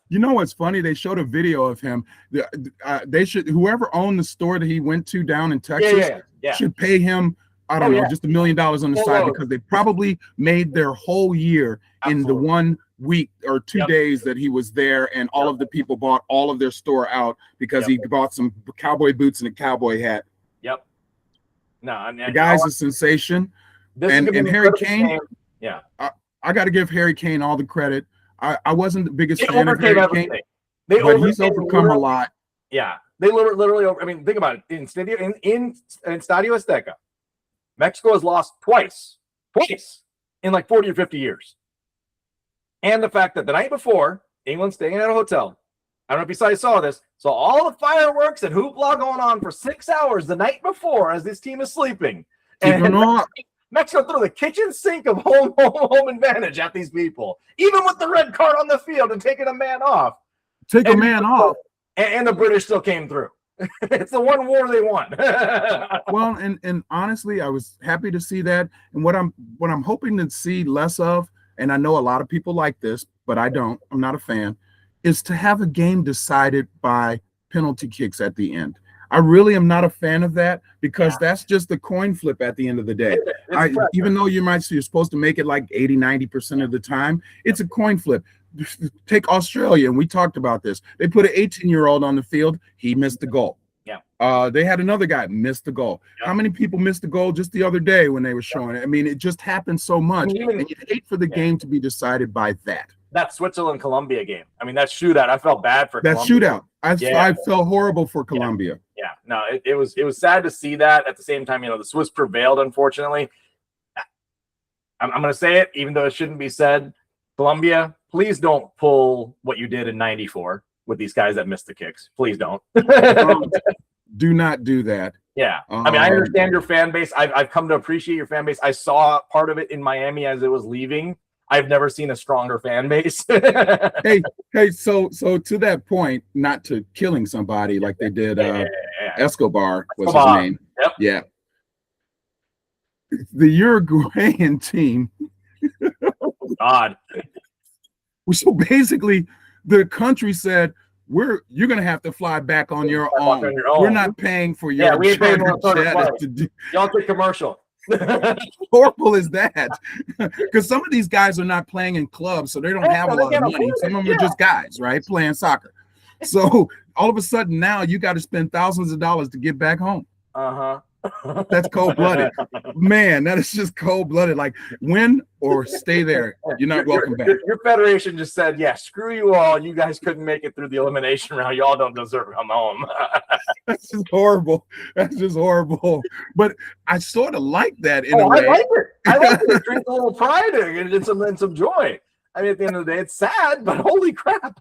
You know what's funny? They showed a video of him. Whoever owned the store that he went to down in Texas should pay him, I don't know, just $1 million on the side because they probably made their whole year in the 1 week or 2 days that he was there, and all of the people bought all of their store out because he bought some cowboy boots and a cowboy hat. Yep. No, the guy's a sensation. And Harry Kane, I got to give Harry Kane all the credit. I wasn't the biggest fan of Harry Kane, but he's overcome a lot. Yeah, they literally over. I mean, think about it. In Stadio Azteca, Mexico has lost twice in like 40 or 50 years. And the fact that the night before, England staying at a hotel. I don't know if you saw this. So all the fireworks and hoopla going on for 6 hours the night before as this team is sleeping. And Mexico threw the kitchen sink of home advantage at these people, even with the red card on the field and taking a man off. And the British still came through. It's the one war they won. Well, and honestly, I was happy to see that. And what I'm hoping to see less of, and I know a lot of people like this, but I don't. I'm not a fan. Is to have a game decided by penalty kicks at the end. I really am not a fan of that because that's just the coin flip at the end of the day. Even though you're supposed to make it like 80-90% of the time, it's a coin flip. Take Australia, and we talked about this. They put an 18-year-old on the field. He missed the goal. Yeah. They had another guy miss the goal. How many people missed the goal just the other day when they were showing it? I mean, it just happens so much. And you'd hate for the game to be decided by that. That Switzerland-Colombia game. I mean, that shootout. I felt bad for that Colombia. shootout. I felt horrible for Colombia. Yeah. No, it was sad to see that. At the same time, the Swiss prevailed, unfortunately. I'm going to say it, even though it shouldn't be said. Colombia, please don't pull what you did in '94 with these guys that missed the kicks. Please don't. Do not do that. Yeah. I mean, I understand your fan base. I've come to appreciate your fan base. I saw part of it in Miami as it was leaving. I've never seen a stronger fan base. hey, so to that point, not to killing somebody like they did Escobar was his name. Yep. Yeah. The Uruguayan team. God. So basically, the country said, you're gonna have to fly back on your own. We're not paying for your we ain't paying for y'all take commercial. Horrible is that? Because some of these guys are not playing in clubs, so they don't have a lot of money. Some of them are just guys, right, playing soccer. So all of a sudden now you got to spend thousands of dollars to get back home. That's cold-blooded. Man, that is just cold-blooded. Like, win or stay there. You're not welcome back. Your federation just said, yeah, screw you all. You guys couldn't make it through the elimination round. Y'all don't deserve to come home. That's just horrible. That's just horrible. But I sort of like that in a way. I like it. I like it. Drink a little pride and some joy. I mean, at the end of the day, it's sad, but holy crap.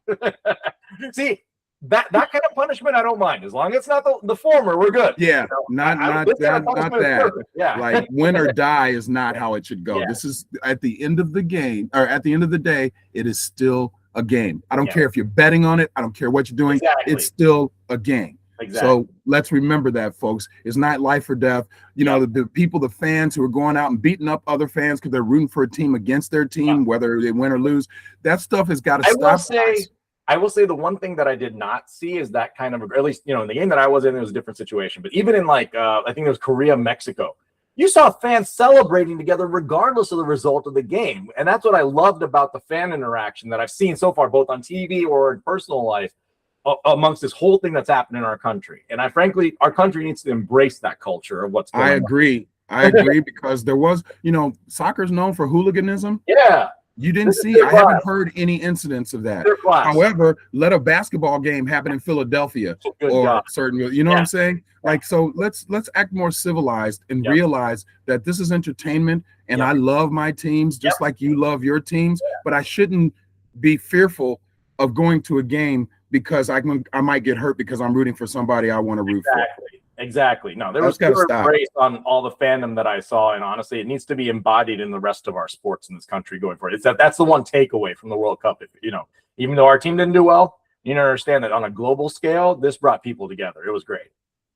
See, that kind of punishment I don't mind, as long as it's not the former. We're good. Yeah, not that. Yeah, like win or die is not how it should go. This is at the end of the game, or at the end of the day, it is still a game. I don't care if you're betting on it. I don't care what you're doing. It's still a game. So let's remember that, folks. It's not life or death. The people, the fans who are going out and beating up other fans because they're rooting for a team against their team, whether they win or lose, that stuff has got to stop. I will say the one thing that I did not see is that kind of, or at least, in the game that I was in, it was a different situation. But even in I think it was Korea, Mexico, you saw fans celebrating together regardless of the result of the game. And that's what I loved about the fan interaction that I've seen so far, both on TV or in personal life, amongst this whole thing that's happened in our country. And frankly, our country needs to embrace that culture of what's going on. I agree because there was, soccer's known for hooliganism. Yeah. You didn't see, I haven't heard any incidents of that. However, let a basketball game happen in Philadelphia or certain, what I'm saying? Like, so let's act more civilized and realize that this is entertainment and I love my teams just like you love your teams, but I shouldn't be fearful of going to a game because I might get hurt because I'm rooting for somebody I want to root for. Exactly. No, there was pure embrace on all the fandom that I saw, and honestly, it needs to be embodied in the rest of our sports in this country going forward. That's the one takeaway from the World Cup. Even though our team didn't do well, you understand that on a global scale, this brought people together. It was great.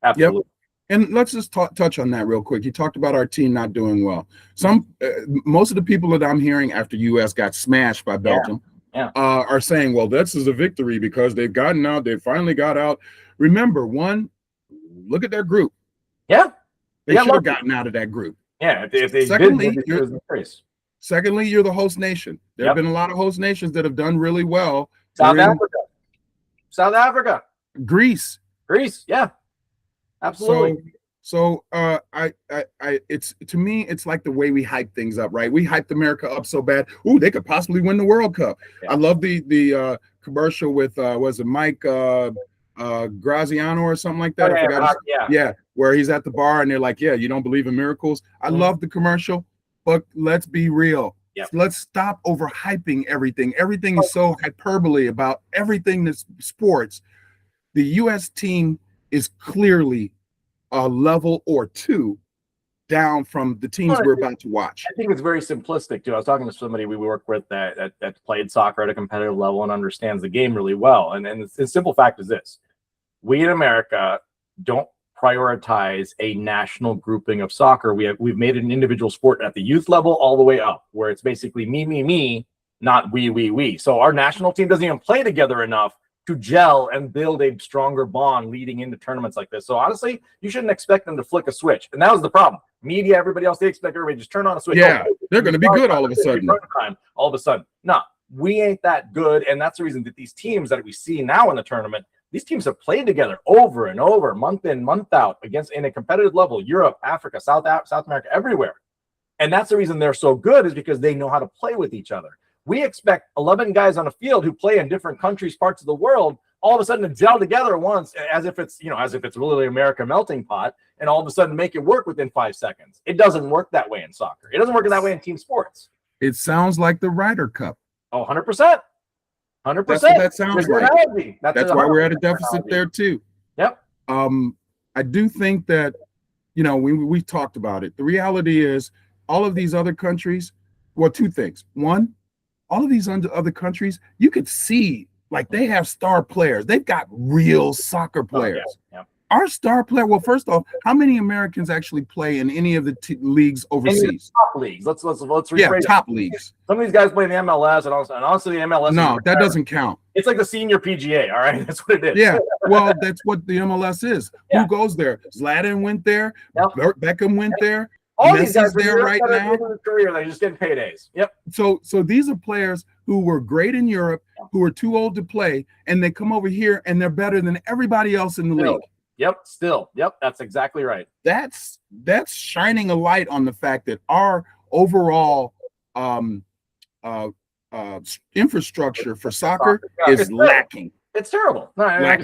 Absolutely. Yep. And let's just touch on that real quick. You talked about our team not doing well. Most of the people that I'm hearing after U.S. got smashed by Belgium are saying, well, this is a victory because they've gotten out. They finally got out. Remember, look at their group. Yeah. They should have gotten out of that group. Yeah. If they secondly, you're the host nation. There have been a lot of host nations that have done really well. South Africa. Greece. Yeah. Absolutely. So it's, to me, it's like the way we hype things up, right? We hyped America up so bad. Ooh, they could possibly win the World Cup. I love the commercial with was it Mike Graziano or something like that. Where he's at the bar and they're like, you don't believe in miracles. I love the commercial, but let's be real. Let's stop overhyping everything. Everything is so hyperbole about everything that's sports. The U.S. team is clearly a level or two down from the teams we're about to watch. I think it's very simplistic too. I was talking to somebody we work with that played soccer at a competitive level and understands the game really well. And the simple fact is this: we in America don't prioritize a national grouping of soccer. We've made it an individual sport at the youth level all the way up, where it's basically me, not we. So our national team doesn't even play together enough to gel and build a stronger bond leading into tournaments like this. So honestly, you shouldn't expect them to flick a switch. And that was the problem. Media, everybody else, they expect everybody to just turn on a switch. Yeah, they're going to be good all of a sudden. All of a sudden. No, we ain't that good. And that's the reason that these teams that we see now in the tournament, these teams have played together over and over, month in, month out, against in a competitive level, Europe, Africa, South America, everywhere. And that's the reason they're so good, is because they know how to play with each other. We expect 11 guys on a field who play in different countries, parts of the world, all of a sudden to gel together once, as if it's really America melting pot, and all of a sudden make it work within 5 seconds. It doesn't work that way in soccer. It doesn't work that way in team sports. It sounds like the Ryder Cup. Oh, 100%. 100%. That's what that sounds like. That's why we're at a deficit there too. Yep. I do think that, we talked about it. The reality is all of these other countries, well, two things. One, all of these other countries, you could see like they have star players. They've got real soccer players. Oh, yeah. Our star player, well, first off, how many Americans actually play in any of the leagues overseas? Top leagues. Let's rephrase top leagues. Some of these guys play in the MLS, and honestly, the MLS. No, that doesn't count. It's like the senior PGA. All right, that's what it is. Yeah, well, that's what the MLS is. Yeah. Who goes there? Zlatan went there. Yep. Beckham went there. All these guys are there right now. Career, they're just getting paydays. Yep. So these are players who were great in Europe, who are too old to play, and they come over here and they're better than everybody else in the league. Yep. Still. Yep. That's exactly right. That's shining a light on the fact that our overall infrastructure for soccer is lacking. It's terrible. No,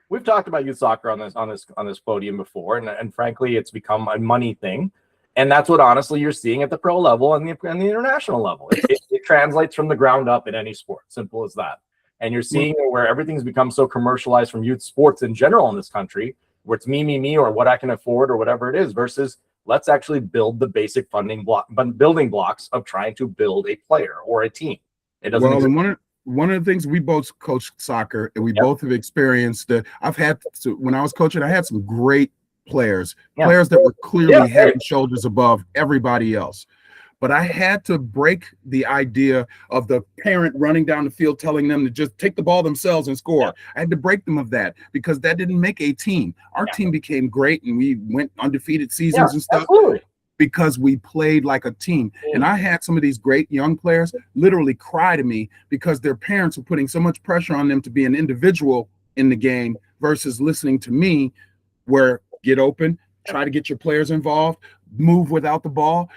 we've talked about youth soccer on this podium before, and frankly, it's become a money thing. And that's what honestly you're seeing at the pro level and the international level. It translates from the ground up in any sport. Simple as that. And you're seeing where everything's become so commercialized from youth sports in general in this country, where it's me, or what I can afford or whatever it is, versus let's actually build the basic building blocks of trying to build a player or a team. It doesn't. Well, and one of the things, we both coach soccer, and we both have experienced that. When I was coaching, I had some great players that were clearly head and shoulders above everybody else. But I had to break the idea of the parent running down the field telling them to just take the ball themselves and score. Yeah. I had to break them of that, because that didn't make a team. Our team became great, and we went undefeated seasons and stuff because we played like a team. Yeah. And I had some of these great young players literally cry to me because their parents were putting so much pressure on them to be an individual in the game versus listening to me, where get open, try to get your players involved, move without the ball.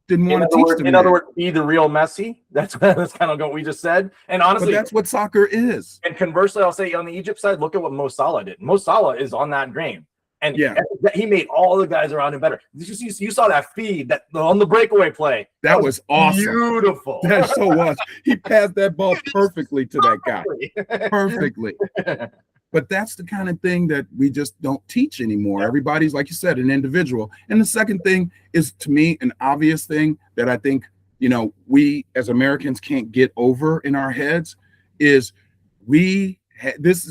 Didn't want to teach them. In other words, be the real Messi. That's kind of what we just said. And honestly, but that's what soccer is. And conversely, I'll say on the Egypt side, look at what Mo Salah did. Mo Salah is on that game, and he made all the guys around him better. You saw that feed that on the breakaway play. That was awesome. Beautiful. That so was. He passed that ball perfectly to that guy. Perfectly. But that's the kind of thing that we just don't teach anymore. Yeah. Everybody's, like you said, an individual. And the second thing is, to me, an obvious thing that I think, we as Americans can't get over in our heads is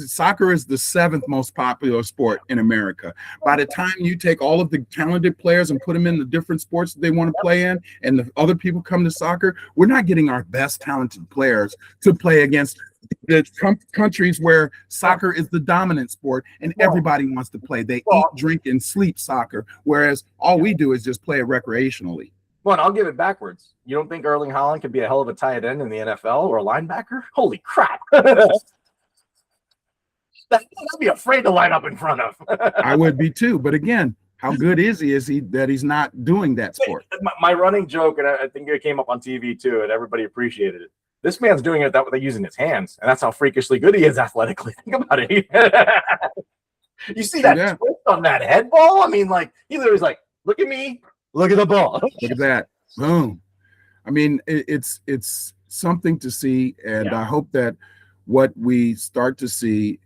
soccer is the 7th most popular sport in America. By the time you take all of the talented players and put them in the different sports that they want to play in, and the other people come to soccer, we're not getting our best talented players to play against the countries where soccer is the dominant sport and everybody wants to play. They eat, drink, and sleep soccer, whereas all we do is just play it recreationally. Well, and I'll give it backwards. You don't think Erling Haaland could be a hell of a tight end in the NFL or a linebacker? Holy crap. I'd be afraid to line up in front of. I would be too. But again, how good is he that he's not doing that sport? My running joke, and I think it came up on TV too, and everybody appreciated it. This man's doing it that way, using his hands, and that's how freakishly good he is athletically. Think about it. You see that twist on that head ball? I mean, like, he literally was like, look at me, look at the ball. Look at that. Boom. I mean, it's something to see, and I hope that what we start to see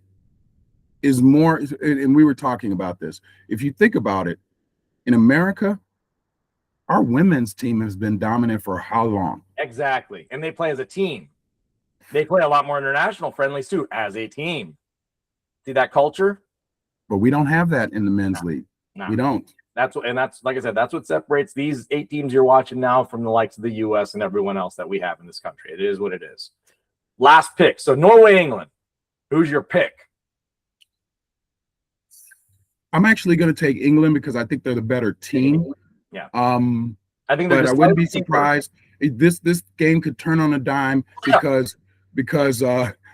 is more, and we were talking about this. If you think about it, in America, our women's team has been dominant for how long? Exactly. And they play as a team. They play a lot more international friendlies too, as a team. See that culture? but we don't have that in the men's league. No. We don't. That's like I said, that's what separates these 8 teams you're watching now from the likes of the US and everyone else that we have in this country. It is what it is. Last pick. So Norway, England. Who's your pick? I'm actually going to take England because I think they're the better team. Yeah. I think, but I wouldn't be surprised. This game could turn on a dime because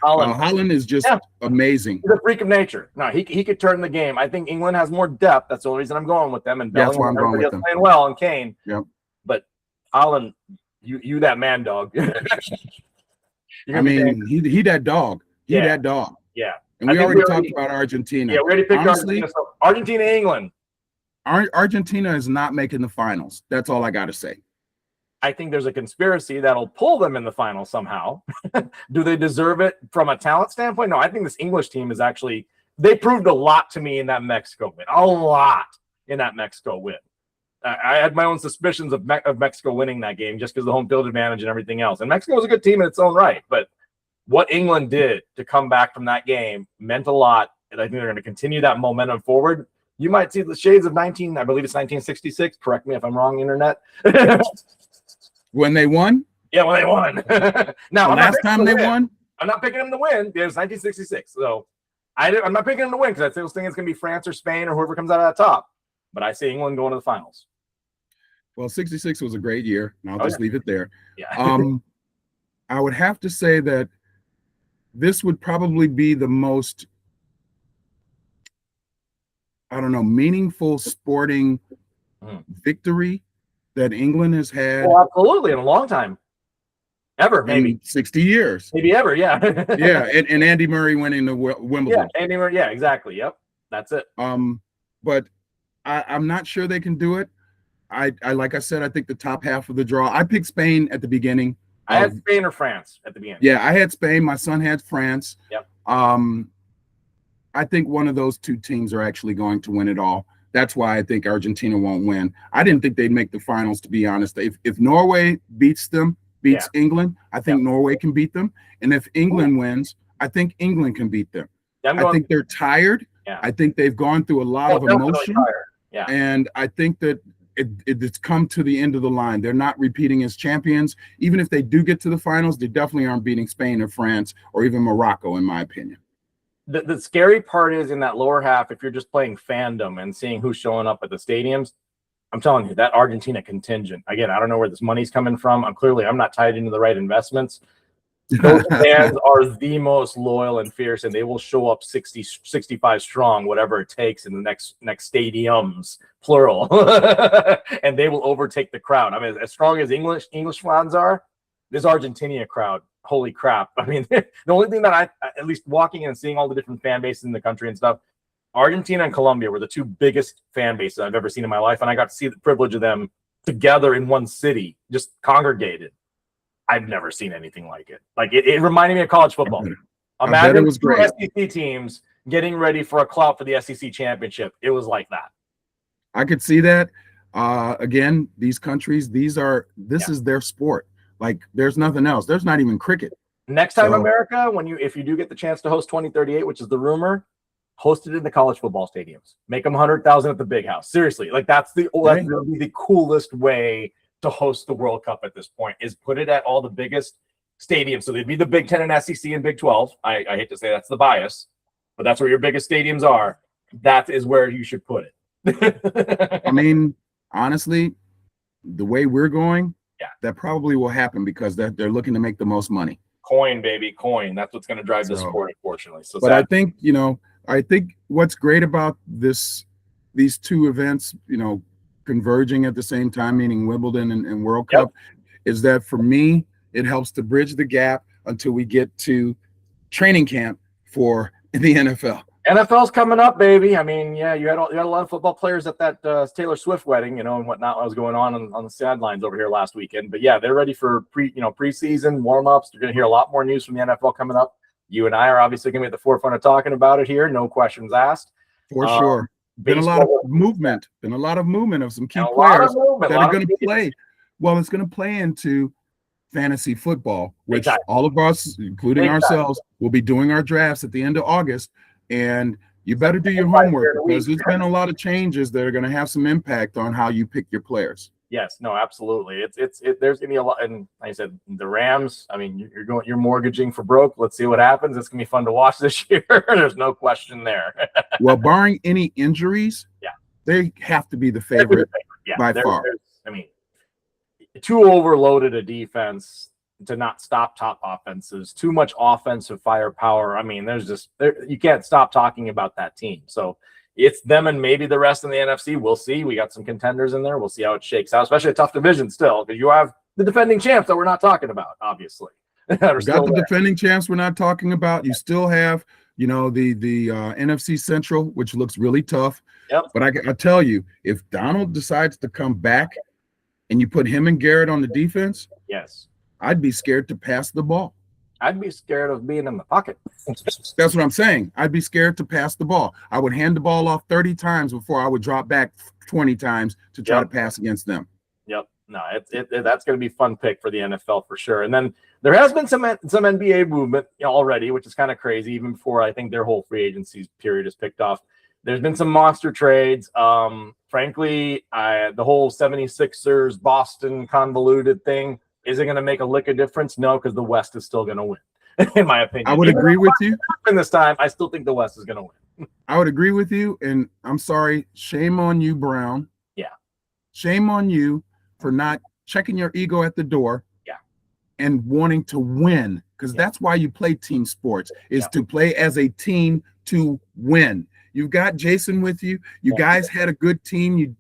Holland is just amazing. He's a freak of nature. No, he could turn the game. I think England has more depth. That's the only reason I'm going with them. And that's why I'm going with them. Playing well, and Kane. Yep. But Holland, you that man dog. I mean, he that dog. He that dog. Yeah. And we already talked about Argentina. Yeah, we already picked Argentina. So Argentina, England. Argentina is not making the finals. That's all I got to say. I think there's a conspiracy that'll pull them in the final somehow. Do they deserve it from a talent standpoint? No, I think this English team is actually, they proved a lot to me in that Mexico win. A lot in that Mexico win. I had my own suspicions of Mexico winning that game just because of the home field advantage and everything else. And Mexico was a good team in its own right. But what England did to come back from that game meant a lot. And I think they're going to continue that momentum forward. You might see the shades of I believe it's 1966. Correct me if I'm wrong, internet. When they won? Yeah, when they won. Now, the last time they won? I'm not picking them to win. It was 1966. So I'm not picking them to win because I still think it's going to be France or Spain or whoever comes out of that top. But I see England going to the finals. Well, 66 was a great year. And I'll just leave it there. Yeah. I would have to say that this would probably be the most, meaningful sporting victory that England has had. Oh, absolutely, in a long time. Ever, maybe. 60 years. Maybe ever, yeah. Yeah, and Andy Murray winning the Wimbledon. Yeah, Andy Murray, yeah, exactly. Yep, that's it. But I'm not sure they can do it. I like I said, I think the top half of the draw. I picked Spain at the beginning. I had Spain or France at the beginning. Yeah, I had Spain. My son had France. Yep. I think one of those two teams are actually going to win it all. That's why I think Argentina won't win. I didn't think they'd make the finals, to be honest. If Norway beats England, I think Norway can beat them. And if England wins, I think England can beat them. I think they're tired. Yeah. I think they've gone through a lot of emotion. Yeah. And I think that it's come to the end of the line. They're not repeating as champions. Even if they do get to the finals, they definitely aren't beating Spain or France or even Morocco, in my opinion. The scary part is in that lower half, if you're just playing fandom and seeing who's showing up at the stadiums, I'm telling you, that Argentina contingent, again, I don't know where this money's coming from. I'm not tied into the right investments. Those fans are the most loyal and fierce, and they will show up 60, 65 strong, whatever it takes in the next stadiums, plural. And they will overtake the crowd. I mean, as strong as English fans are, this Argentina crowd, holy crap. I mean, the only thing that I, at least walking and seeing all the different fan bases in the country and stuff, Argentina and Colombia were the two biggest fan bases I've ever seen in my life. And I got to see the privilege of them together in one city, just congregated. I've never seen anything like it. Like it reminded me of college football. Imagine two SEC teams getting ready for a clout for the SEC championship. It was like that. I could see that. Again, these countries, this is their sport. Like there's nothing else. There's not even cricket. Next time, America, if you do get the chance to host 2038, which is the rumor, host it in the college football stadiums. Make them 100,000 at the big house. Seriously, like that's the coolest way to host the World Cup at this point, is put it at all the biggest stadiums. So they'd be the Big 10 and SEC and Big 12. I hate to say that's the bias, but that's where your biggest stadiums are. That is where you should put it. I mean, honestly, the way we're going, that probably will happen because they're looking to make the most money. Coin, baby, coin. That's what's going to drive the sport, unfortunately. So, but I think what's great about these two events, converging at the same time, meaning Wimbledon and World Cup, is that for me, it helps to bridge the gap until we get to training camp for the NFL. NFL's coming up, baby. I mean, you had a lot of football players at that Taylor Swift wedding, and whatnot. What was going on the sidelines over here last weekend. But yeah, they're ready for preseason warm-ups. You're going to hear a lot more news from the NFL coming up. You and I are obviously going to be at the forefront of talking about it here. No questions asked. For sure. Been a lot of movement. Been a lot of movement of some key players that are going to play. Well, it's going to play into fantasy football, which all of us, including ourselves, will be doing our drafts at the end of August. And You better do your homework because there's been a lot of changes that are going to have some impact on how you pick your players. Yes, no, absolutely. There's gonna be a lot, and like I said, the Rams. I mean, you're mortgaging for broke. Let's see what happens. It's gonna be fun to watch this year. There's no question there. Well, barring any injuries, yeah, they have to be the favorite by far. I mean, too overloaded a defense to not stop top offenses. Too much offensive firepower. I mean, you can't stop talking about that team. So. It's them and maybe the rest in the NFC. We'll see. We got some contenders in there. We'll see how it shakes out, especially a tough division still, because you have the defending champs that we're not talking about, obviously. Defending champs we're not talking about. You still have, the NFC Central, which looks really tough. Yep. But I tell you, if Donald decides to come back and you put him and Garrett on the defense, yes, I'd be scared to pass the ball. I'd be scared of being in the pocket. That's what I'm saying. I'd be scared to pass the ball. I would hand the ball off 30 times before I would drop back 20 times to try to pass against them. Yep. No, that's going to be a fun pick for the NFL for sure. And then there has been some NBA movement already, which is kind of crazy, even before I think their whole free agency period is picked off. There's been some monster trades. Frankly, the whole 76ers Boston convoluted thing, is it going to make a lick of difference? No, because the West is still going to win, in my opinion. I would agree with you. In this time, I still think the West is going to win. I would agree with you, and I'm sorry. Shame on you, Brown. Yeah. Shame on you for not checking your ego at the door. Yeah. And wanting to win, because that's why you play team sports, is to play as a team to win. You've got Jason with you. You guys had a good team. You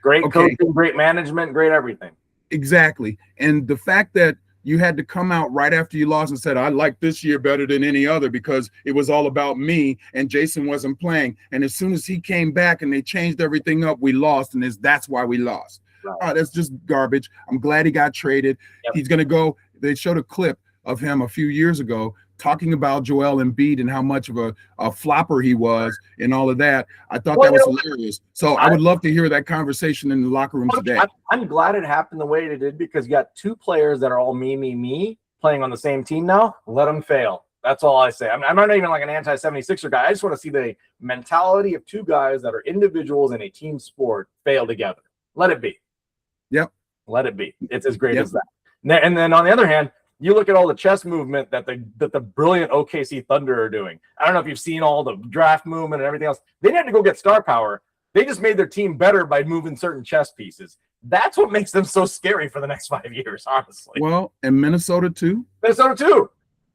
great coaching, great management, great everything. Exactly. And the fact that you had to come out right after you lost and said, I like this year better than any other because it was all about me and Jason wasn't playing. And as soon as he came back and they changed everything up, we lost. And that's why we lost. Right. That's just garbage. I'm glad he got traded. Yep. He's going to go. They showed a clip of him a few years ago talking about Joel Embiid and how much of a flopper he was and all of that. I thought that was hilarious. So I would love to hear that conversation in the locker room today. I'm glad it happened the way it did because you got two players that are all me playing on the same team now. Let them fail. That's all I say. I'm not even like an anti-76er guy. I just want to see the mentality of two guys that are individuals in a team sport fail together. Let it be. Yep. Let it be. It's as great as that. And then on the other hand, you look at all the chess movement that the brilliant OKC Thunder are doing. I don't know if you've seen all the draft movement and everything else. They didn't have to go get star power. They just made their team better by moving certain chess pieces. That's what makes them so scary for the next 5 years, honestly. Well, and Minnesota too.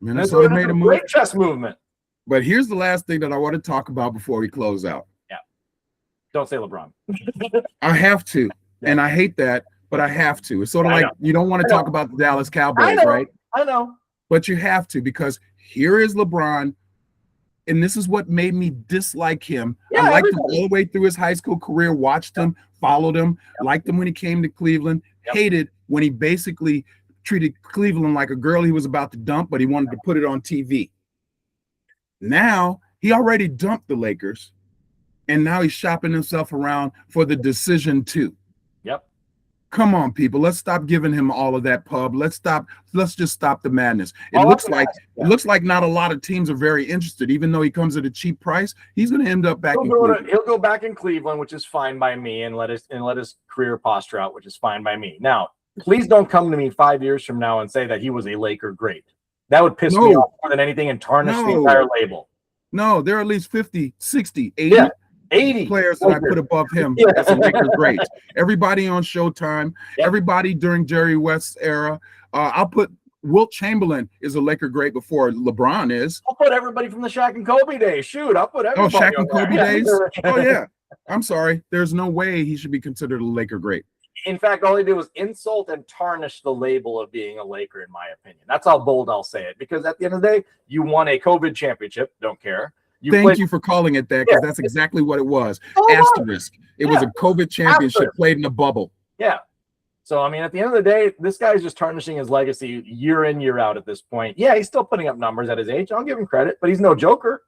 Minnesota made a move. Great chess movement. But here's the last thing that I want to talk about before we close out. Yeah. Don't say LeBron. I have to. Yeah. And I hate that, but I have to. It's sort of like you don't want to talk about the Dallas Cowboys, right? I know. But you have to because here is LeBron, and this is what made me dislike him. Yeah, I liked him all the way through his high school career, watched him, followed him, liked him when he came to Cleveland, hated when he basically treated Cleveland like a girl he was about to dump, but he wanted to put it on TV. Now, he already dumped the Lakers, and now he's shopping himself around for the decision too. Yep. Come on, people. Let's stop giving him all of that pub. Let's just stop the madness. It looks like not a lot of teams are very interested, even though he comes at a cheap price. He's going to end up back in Cleveland. He'll go back in Cleveland, which is fine by me, and let his career posture out, which is fine by me. Now, please don't come to me 5 years from now and say that he was a Laker great. That would piss me off more than anything and tarnish the entire label. No, there are at least 50, 60, 80 players that I put above him as a Laker great. Everybody on Showtime, everybody during Jerry West's era. I'll put Wilt Chamberlain is a Laker great before LeBron is. I'll put everybody from the Shaq and Kobe days. Shoot, I'll put everybody. Oh, Shaq and Kobe days? Oh, yeah. I'm sorry. There's no way he should be considered a Laker great. In fact, all he did was insult and tarnish the label of being a Laker, in my opinion. That's how bold I'll say it. Because at the end of the day, you won a COVID championship. Don't care. Thank you for calling it that, because that's exactly what it was. Asterisk. It was a COVID championship played in a bubble. Yeah. So, I mean, at the end of the day, this guy is just tarnishing his legacy year in, year out at this point. Yeah, he's still putting up numbers at his age. I'll give him credit, but he's no joker.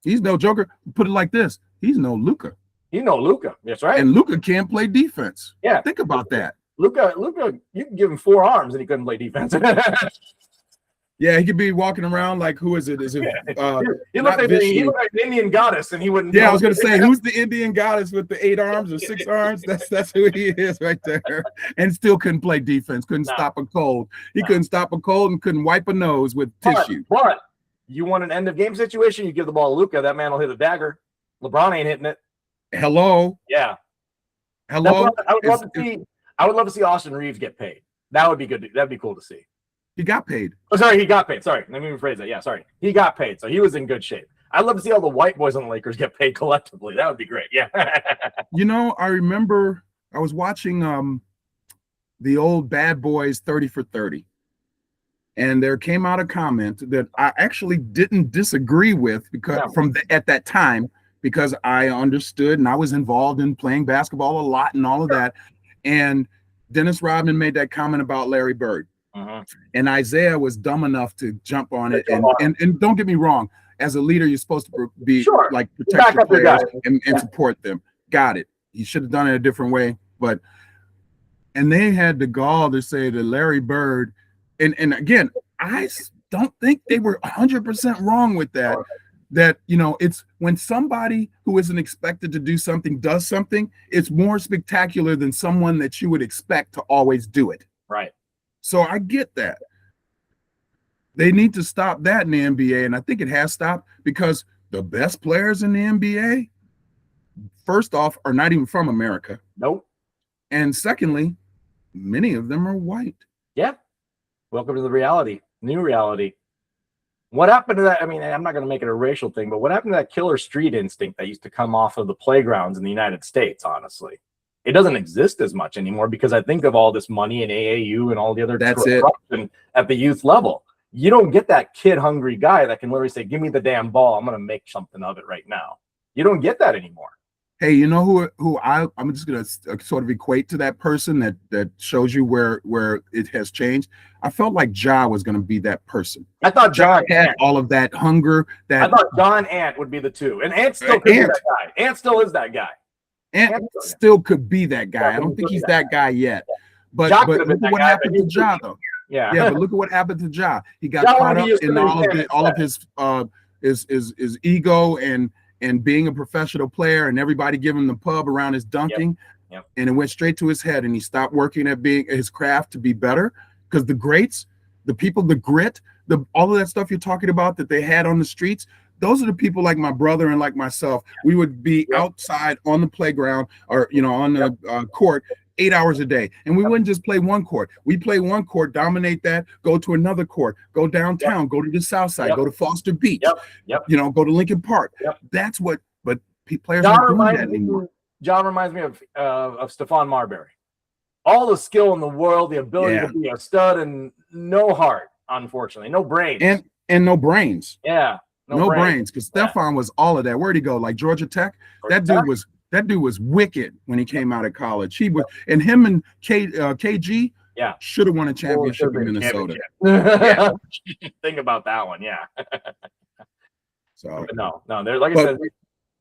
He's no joker. Put it like this. He's no Luka. He's no Luka. That's right. And Luka can't play defense. Yeah. Think about that. Luka, you can give him 4 arms and he couldn't play defense. Yeah, he could be walking around like, who is it? Is it he not looked Vishnu? like an Indian goddess, and he wouldn't. Yeah, I was gonna say, who's the Indian goddess with the 8 arms or 6 arms? That's who he is right there. And still couldn't play defense, couldn't stop a cold. He couldn't stop a cold and couldn't wipe a nose with tissue. But you want an end of game situation, you give the ball to Luka, that man will hit a dagger. LeBron ain't hitting it. Hello. Yeah. Hello. I would love to see Austin Reeves get paid. That would be good. That'd be cool to see. He got paid. Oh, sorry, he got paid. Sorry, let me rephrase that. Yeah, sorry. He got paid, so he was in good shape. I'd love to see all the white boys on the Lakers get paid collectively. That would be great. Yeah. You know, I remember I was watching the old Bad Boys 30 for 30. And there came out a comment that I actually didn't disagree with because at that time, because I understood and I was involved in playing basketball a lot and all of that. And Dennis Rodman made that comment about Larry Bird. And Isaiah was dumb enough to jump on it. And don't get me wrong, as a leader, you're supposed to be like protect your players and support them. Got it. He should have done it a different way. And they had the gall to say that Larry Bird, and again, I don't think they were 100% wrong with that. That, you know, it's when somebody who isn't expected to do something does something, it's more spectacular than someone that you would expect to always do it. Right. So I get that. They need to stop that in the NBA, and I think it has stopped because the best players in the NBA, first off, are not even from America. Nope. And secondly, many of them are white. Yeah. Welcome to the reality, new reality. What happened to that? I mean, I'm not going to make it a racial thing, but what happened to that killer street instinct that used to come off of the playgrounds in the United States, honestly? It doesn't exist as much anymore because I think of all this money in AAU and all the other corruption at the youth level. You don't get that kid hungry guy that can literally say, give me the damn ball. I'm going to make something of it right now. You don't get that anymore. Hey, you know who I'm just going to sort of equate to that person that shows you where it has changed. I felt like Ja was going to be that person. I thought John had all of that hunger. I thought John Ant would be the two. And Ant still could be that guy. Ant still is that guy. Ant still could be that guy. I don't think he's that guy yet. But look at what happened to Ja, though. Yeah, but look at what happened to Ja. He got caught up in all of his ego and being a professional player and everybody giving him the pub around his dunking. And it went straight to his head and he stopped working at being his craft to be better because the greats, the people, the grit, all of that stuff you're talking about that they had on the streets, those are the people like my brother and like myself. We would be outside on the playground or, you know, on the court 8 hours a day. And we wouldn't just play one court. We play one court, dominate that, go to another court, go downtown, go to the South Side, go to Foster Beach, you know, go to Lincoln Park. That's what, but players aren't doing that anymore. John reminds me of Stephon Marbury. All the skill in the world, the ability to be a stud and no heart, unfortunately, no brains. And no brains. Yeah. No brains, because Stephon was all of that. Where'd he go? Like Georgia Tech? That dude was wicked when he came out of college. He was, and him and KG should have won a championship in Minnesota. Think about that one, So no, there. Like I said,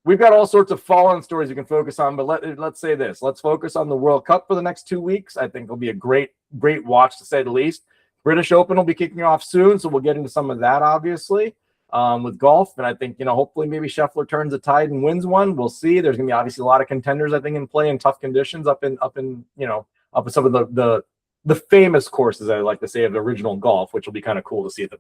we've got all sorts of fallen stories you can focus on. But let's say this: let's focus on the World Cup for the next 2 weeks. I think it'll be a great watch to say the least. British Open will be kicking off soon, so we'll get into some of that, obviously. With golf, and I think, you know, hopefully maybe Scheffler turns the tide and wins one. We'll see. There's gonna be obviously a lot of contenders, I think, in play in tough conditions up in some of the famous courses, I like to say, of the original golf, which will be kind of cool to see at the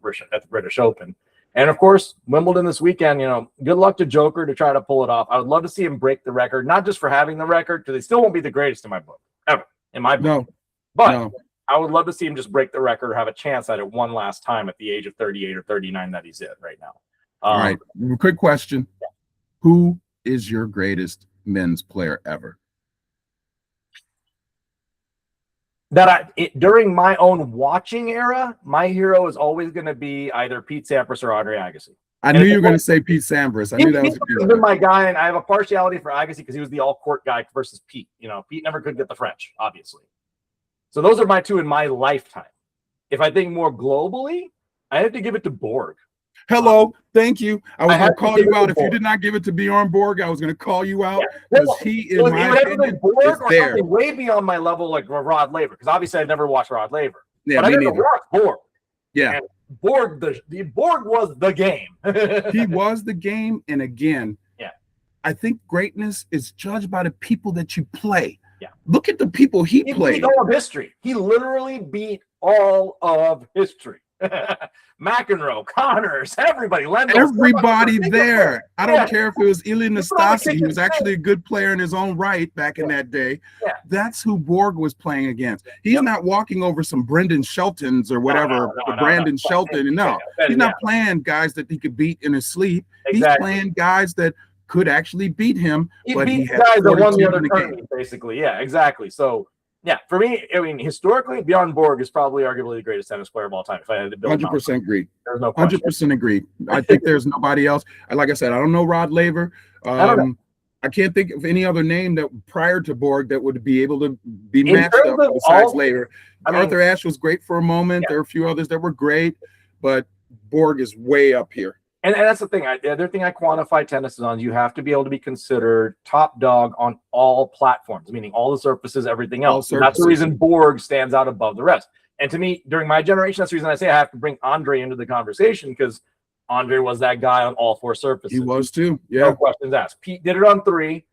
British Open. And of course, Wimbledon this weekend. You know, good luck to Joker to try to pull it off. I would love to see him break the record, not just for having the record, because he still won't be the greatest in my book ever, in my book. But I would love to see him just break the record or have a chance at it one last time at the age of 38 or 39 that he's at right now. All right. Quick question. Who is your greatest men's player ever? During my own watching era, my hero is always going to be either Pete Sampras or Andre Agassi. I knew you were going to say Pete Sampras. I knew that was been my guy, and I have a partiality for Agassi because he was the all-court guy versus Pete. You know, Pete never could get the French, obviously. So those are my two in my lifetime. If I think more globally, I have to give it to Borg. Hello, thank you. I was going to call you out. If you did not give it to Bjorn Borg, I was going to call you out because he, in my opinion, is there. Way beyond my level, like Rod Laver, because obviously I never watched Rod Laver. Yeah, but me I neither. Watched Borg. Yeah, Borg, the Borg was the game. He was the game, and again, yeah, I think greatness is judged by the people that you play. Yeah, look at the people he played. Beat all of history. He literally beat all of history. McEnroe, Connors, everybody, Lendl, everybody there. I don't care if it was Ilie Nastase. He was actually a good player in his own right back in that day. Yeah. That's who Borg was playing against. He's not walking over some Brendan Sheltons or whatever, Brandon Shelton. No, he's not playing guys that he could beat in his sleep. Exactly. He's playing guys that could actually beat him. But he had guys that won the other tournament, basically. Yeah, exactly. So, yeah, for me, I mean, historically, Bjorn Borg is probably arguably the greatest tennis player of all time. If I had to build 100% agree. There's no question. 100% agree. I think there's nobody else. Like I said, I don't know Rod Laver. I can't think of any other name that prior to Borg that would be able to be matched up besides Laver. Arthur Ashe was great for a moment. There are a few others that were great, but Borg is way up here. And that's the thing. The other thing I quantify tennis on, you have to be able to be considered top dog on all platforms, meaning all the surfaces, everything else. That's the reason Borg stands out above the rest. And to me, during my generation, that's the reason I say I have to bring Andre into the conversation, because Andre was that guy on all four surfaces. He was too. Yeah. No questions asked. Pete did it on 3.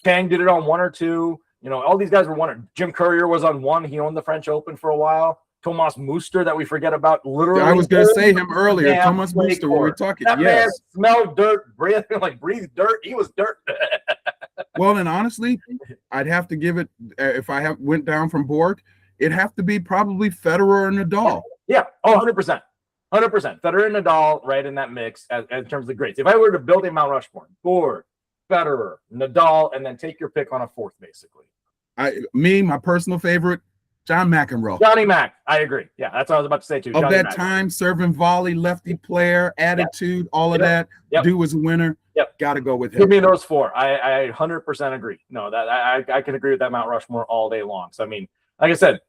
Kang did it on 1 or 2. You know, all these guys were 1. Jim Courier was on 1. He owned the French Open for a while. Thomas Muster, that we forget about, literally. I was going to say him earlier. Thomas Muster, when we were talking. That man smelled dirt, breathed dirt. He was dirt. Well, and honestly, I'd have to give it, if I went down from Borg, it'd have to be probably Federer and Nadal. Yeah. Oh, 100%. 100%. Federer and Nadal right in that mix in terms of greats. If I were to build a Mount Rushmore, Borg, Federer, Nadal, and then take your pick on a 4th, basically. My personal favorite, John McEnroe. Johnny Mac. I agree. Yeah, that's what I was about to say too. Of Johnny that Mac. Time, serving volley, lefty player, attitude, all of that. Dude was a winner. Got to go with him. Give me those 4. I 100% agree. No, that I can agree with that Mount Rushmore all day long. So I mean, like I said,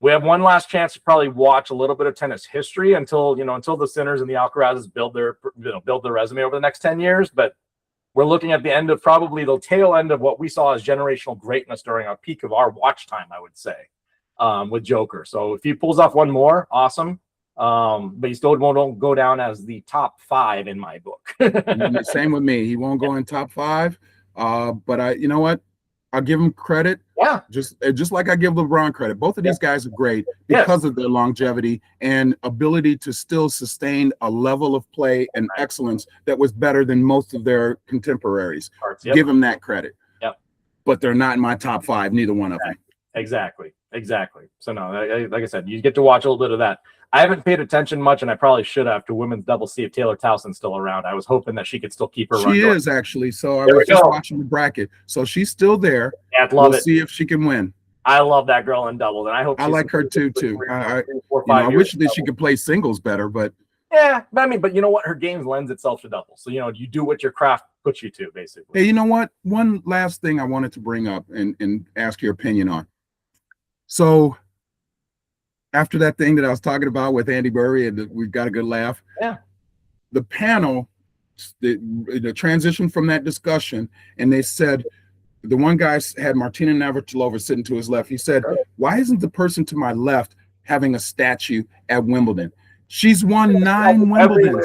we have one last chance to probably watch a little bit of tennis history until the Sinners and the Alcarazes build their resume over the next 10 years. But we're looking at the end of probably the tail end of what we saw as generational greatness during our peak of our watch time, I would say. With Joker. So if he pulls off one more, awesome. But he still won't go down as the top 5 in my book. Same with me. He won't go in top 5. But you know what? I'll give him credit. Yeah. Just like I give LeBron credit. Both of these guys are great because of their longevity and ability to still sustain a level of play and excellence that was better than most of their contemporaries. Give them that credit. Yep. But they're not in my top 5, neither one of them. Exactly. So no, like I said, you get to watch a little bit of that. I haven't paid attention much, and I probably should have, to women's double. See if Taylor Towson's still around. I was hoping that she could still keep her run. She is actually. So I was just watching the bracket. So she's still there. Yeah, we'll see if she can win. I love that girl in doubles, and I hope I like her too. I wish that she could play singles better, but yeah, but you know what? Her game lends itself to doubles. So you do what your craft puts you to, basically. Hey, you know what? One last thing I wanted to bring up and ask your opinion on. So after that thing that I was talking about with Andy Murray, and we got a good laugh. Yeah. The panel, the transition from that discussion, and they said, the one guy had Martina Navratilova sitting to his left. He said, why isn't the person to my left having a statue at Wimbledon? She's won 9 Wimbledons.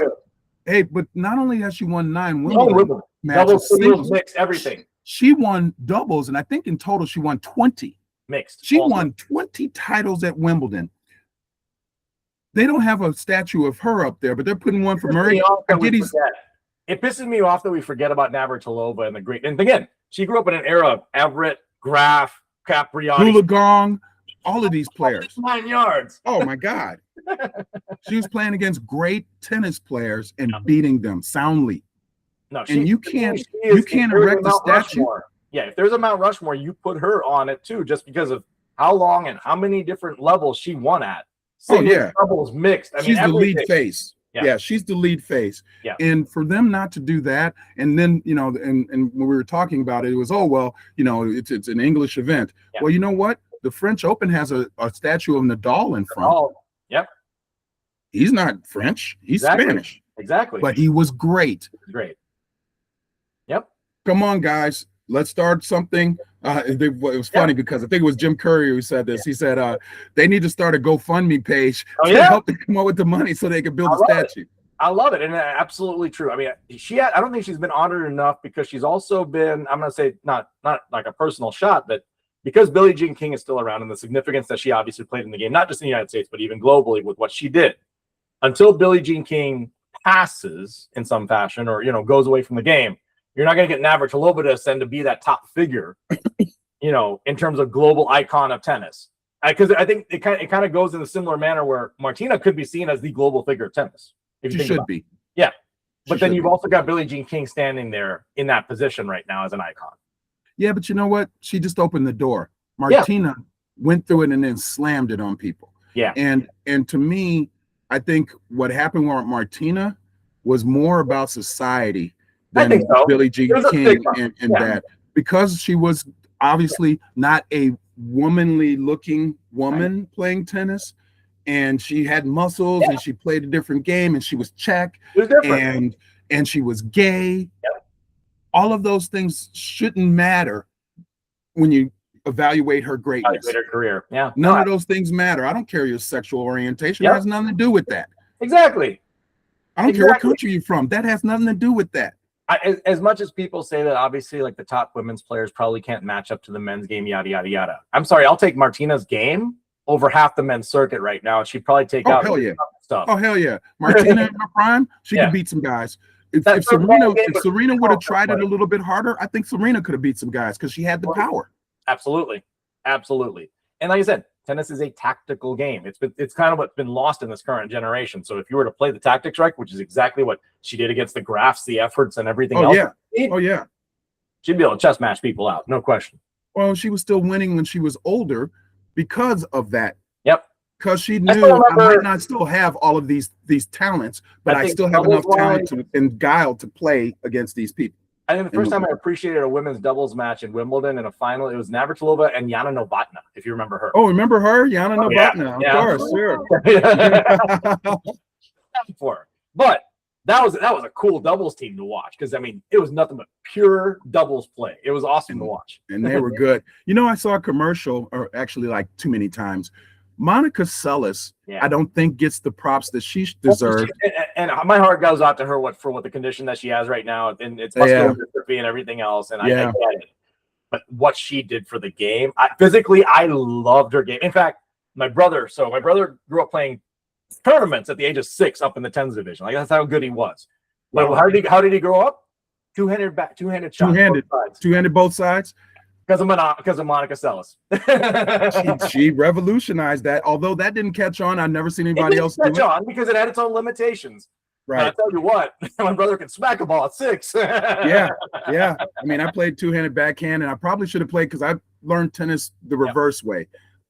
Hey, but not only has she won 9 Wimbledon matches, singles, mixed, everything. She won doubles, and I think in total she won 20. Mixed. She won 20 titles at Wimbledon. They don't have a statue of her up there, but they're putting one for Murray. It pisses me off that we forget about Navratilova and the great. And again, she grew up in an era of Everett, Graf, Capriati, Goolagong, all of these players. 9 yards. Oh my God. She was playing against great tennis players and beating them soundly. No, and you can't erect a statue. Yeah, if there's a Mount Rushmore, you put her on it too, just because of how long and how many different levels she won at. Doubles, mixed. She's the lead face. Yeah, she's the lead face. Yeah. And for them not to do that, and then and when we were talking about it, it was it's an English event. Yeah. Well, you know what? The French Open has a statue of Nadal in front. Yep. He's not French. He's Spanish. Exactly. But he was great. Great. Yep. Come on, guys. let's start something. It was funny because I think it was Jim Curry who said this. He said they need to start a GoFundMe page to help them come up with the money so they can build a statue. I love it, and absolutely true. I mean, I don't think she's been honored enough because she's also been, I'm going to say, not like a personal shot, but because Billie Jean King is still around and the significance that she obviously played in the game, not just in the United States, but even globally with what she did. Until Billie Jean King passes in some fashion or, goes away from the game, you're not going to get Navratilova and to be that top figure, in terms of global icon of tennis. Because I think it kind of goes in a similar manner where Martina could be seen as the global figure of tennis. She should be. Yeah. But then you've also got Billie Jean King standing there in that position right now as an icon. Yeah, but you know what? She just opened the door. Martina went through it and then slammed it on people. Yeah. And to me, I think what happened with Martina was more about society than Billie Jean King and that. Because she was obviously not a womanly looking woman playing tennis. And she had muscles and she played a different game and she was Czech and she was gay. Yep. All of those things shouldn't matter when you evaluate her greatness. Evaluate her career. Yeah. None of those things matter. I don't care your sexual orientation. It has nothing to do with that. Exactly. I don't care what country you're from. That has nothing to do with that. As much as people say that obviously like the top women's players probably can't match up to the men's game, yada, yada, yada. I'm sorry. I'll take Martina's game over half the men's circuit right now. She'd probably take out stuff. Oh, hell yeah. Martina in her prime, she could beat some guys. If Serena would have tried it a little bit harder, I think Serena could have beat some guys because she had the power. Absolutely. Absolutely. And like I said, tennis is a tactical game. It's kind of what's been lost in this current generation. So if you were to play the tactics right, which is exactly what she did against the graphs, the efforts, and everything else. Yeah. She'd be able to chess match people out. No question. Well, she was still winning when she was older because of that. Yep. Because she knew I might not still have all of these talents, but I still have enough talent and guile to play against these people. I think the first time I appreciated a women's doubles match in Wimbledon in a final, it was Navratilova and Yana Novotná, if you remember her. Oh, remember her? Yana Novotná, of course, sure. But that was a cool doubles team to watch because, I mean, it was nothing but pure doubles play. It was awesome to watch. And they were good. I saw a commercial, or actually like too many times. Monica Seles, I don't think gets the props that she deserved. And my heart goes out to her for what the condition that she has right now, and it's muscular dystrophy and everything else. And I get it. But what she did for the game, physically, I loved her game. In fact, my brother grew up playing tournaments at the age of 6 up in the 10s division. Like that's how good he was. But how did he grow up? Two-handed shot. Two-handed both sides. Because of Monica Seles. she revolutionized that. Although that didn't catch on, I've never seen anybody else do it. On because it had its own limitations. Right. But I tell you what, my brother can smack a ball at 6. yeah. I mean, I played two-handed backhand, and I probably should have played because I learned tennis the reverse way.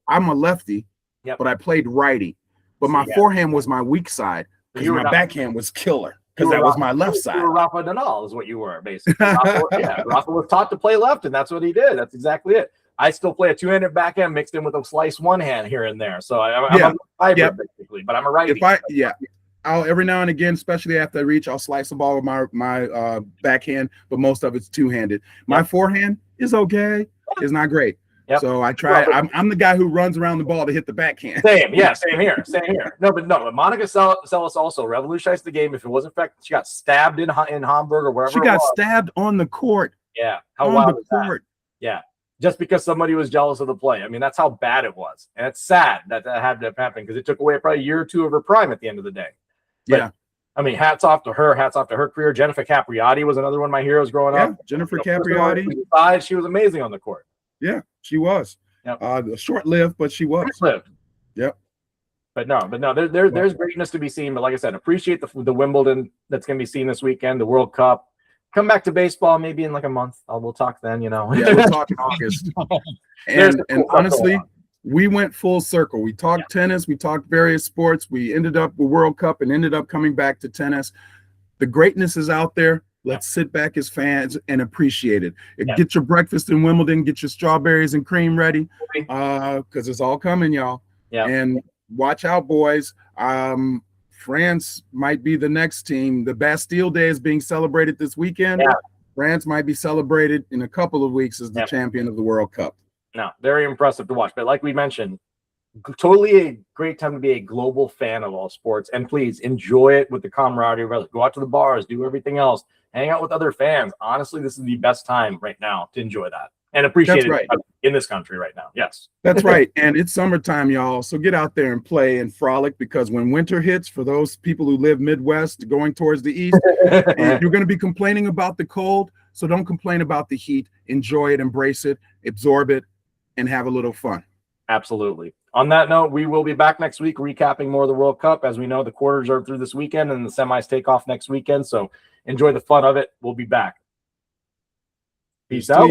I'm a lefty, but I played righty. But my forehand was my weak side because my backhand was killer. Because that was my left side. You were Rafa Nadal is what you were, basically. Rafa was taught to play left, and that's what he did. That's exactly it. I still play a two-handed backhand mixed in with a slice one hand here and there. So I'm a hybrid, basically, but I'm a righty. I'll every now and again, especially after I reach, I'll slice the ball with my backhand, but most of it's two-handed. My forehand is okay. It's not great. Yep. So I try. I'm the guy who runs around the ball to hit the backhand. Same here. No, but Monica Seles also revolutionized the game. If it wasn't fact, she got stabbed in Hamburg or wherever. She got stabbed on the court. Yeah, how wild was that? Yeah, just because somebody was jealous of the play. I mean, that's how bad it was, and it's sad that had to happen because it took away probably a year or two of her prime at the end of the day. But, I mean, hats off to her. Hats off to her career. Jennifer Capriati was another one of my heroes growing up. Jennifer Capriati. She was amazing on the court. Yeah, she was. Yep. Short-lived, but she was. Short-lived. Yep. But no, there's greatness to be seen. But like I said, appreciate the Wimbledon that's going to be seen this weekend, the World Cup. Come back to baseball maybe in like a month. We'll talk then, Yeah, we'll talk in August. and honestly, we went full circle. We talked tennis. We talked various sports. We ended up with World Cup and ended up coming back to tennis. The greatness is out there. Let's sit back as fans and appreciate it. Get your breakfast in Wimbledon. Get your strawberries and cream ready because it's all coming, y'all. Yeah. And watch out, boys. France might be the next team. The Bastille Day is being celebrated this weekend. France might be celebrated in a couple of weeks as the champion of the World Cup. No, very impressive to watch. But like we mentioned, totally a great time to be a global fan of all sports. And please enjoy it with the camaraderie. Go out to the bars, do everything else, hang out with other fans. Honestly, this is the best time right now to enjoy that and appreciate it in this country right now. Yes. That's right. And it's summertime, y'all. So get out there and play and frolic, because when winter hits, for those people who live Midwest going towards the east, you're going to be complaining about the cold. So don't complain about the heat. Enjoy it, embrace it, absorb it, and have a little fun. Absolutely. On that note, we will be back next week recapping more of the World Cup. As we know, the quarters are through this weekend and the semis take off next weekend. So enjoy the fun of it. We'll be back. Peace out.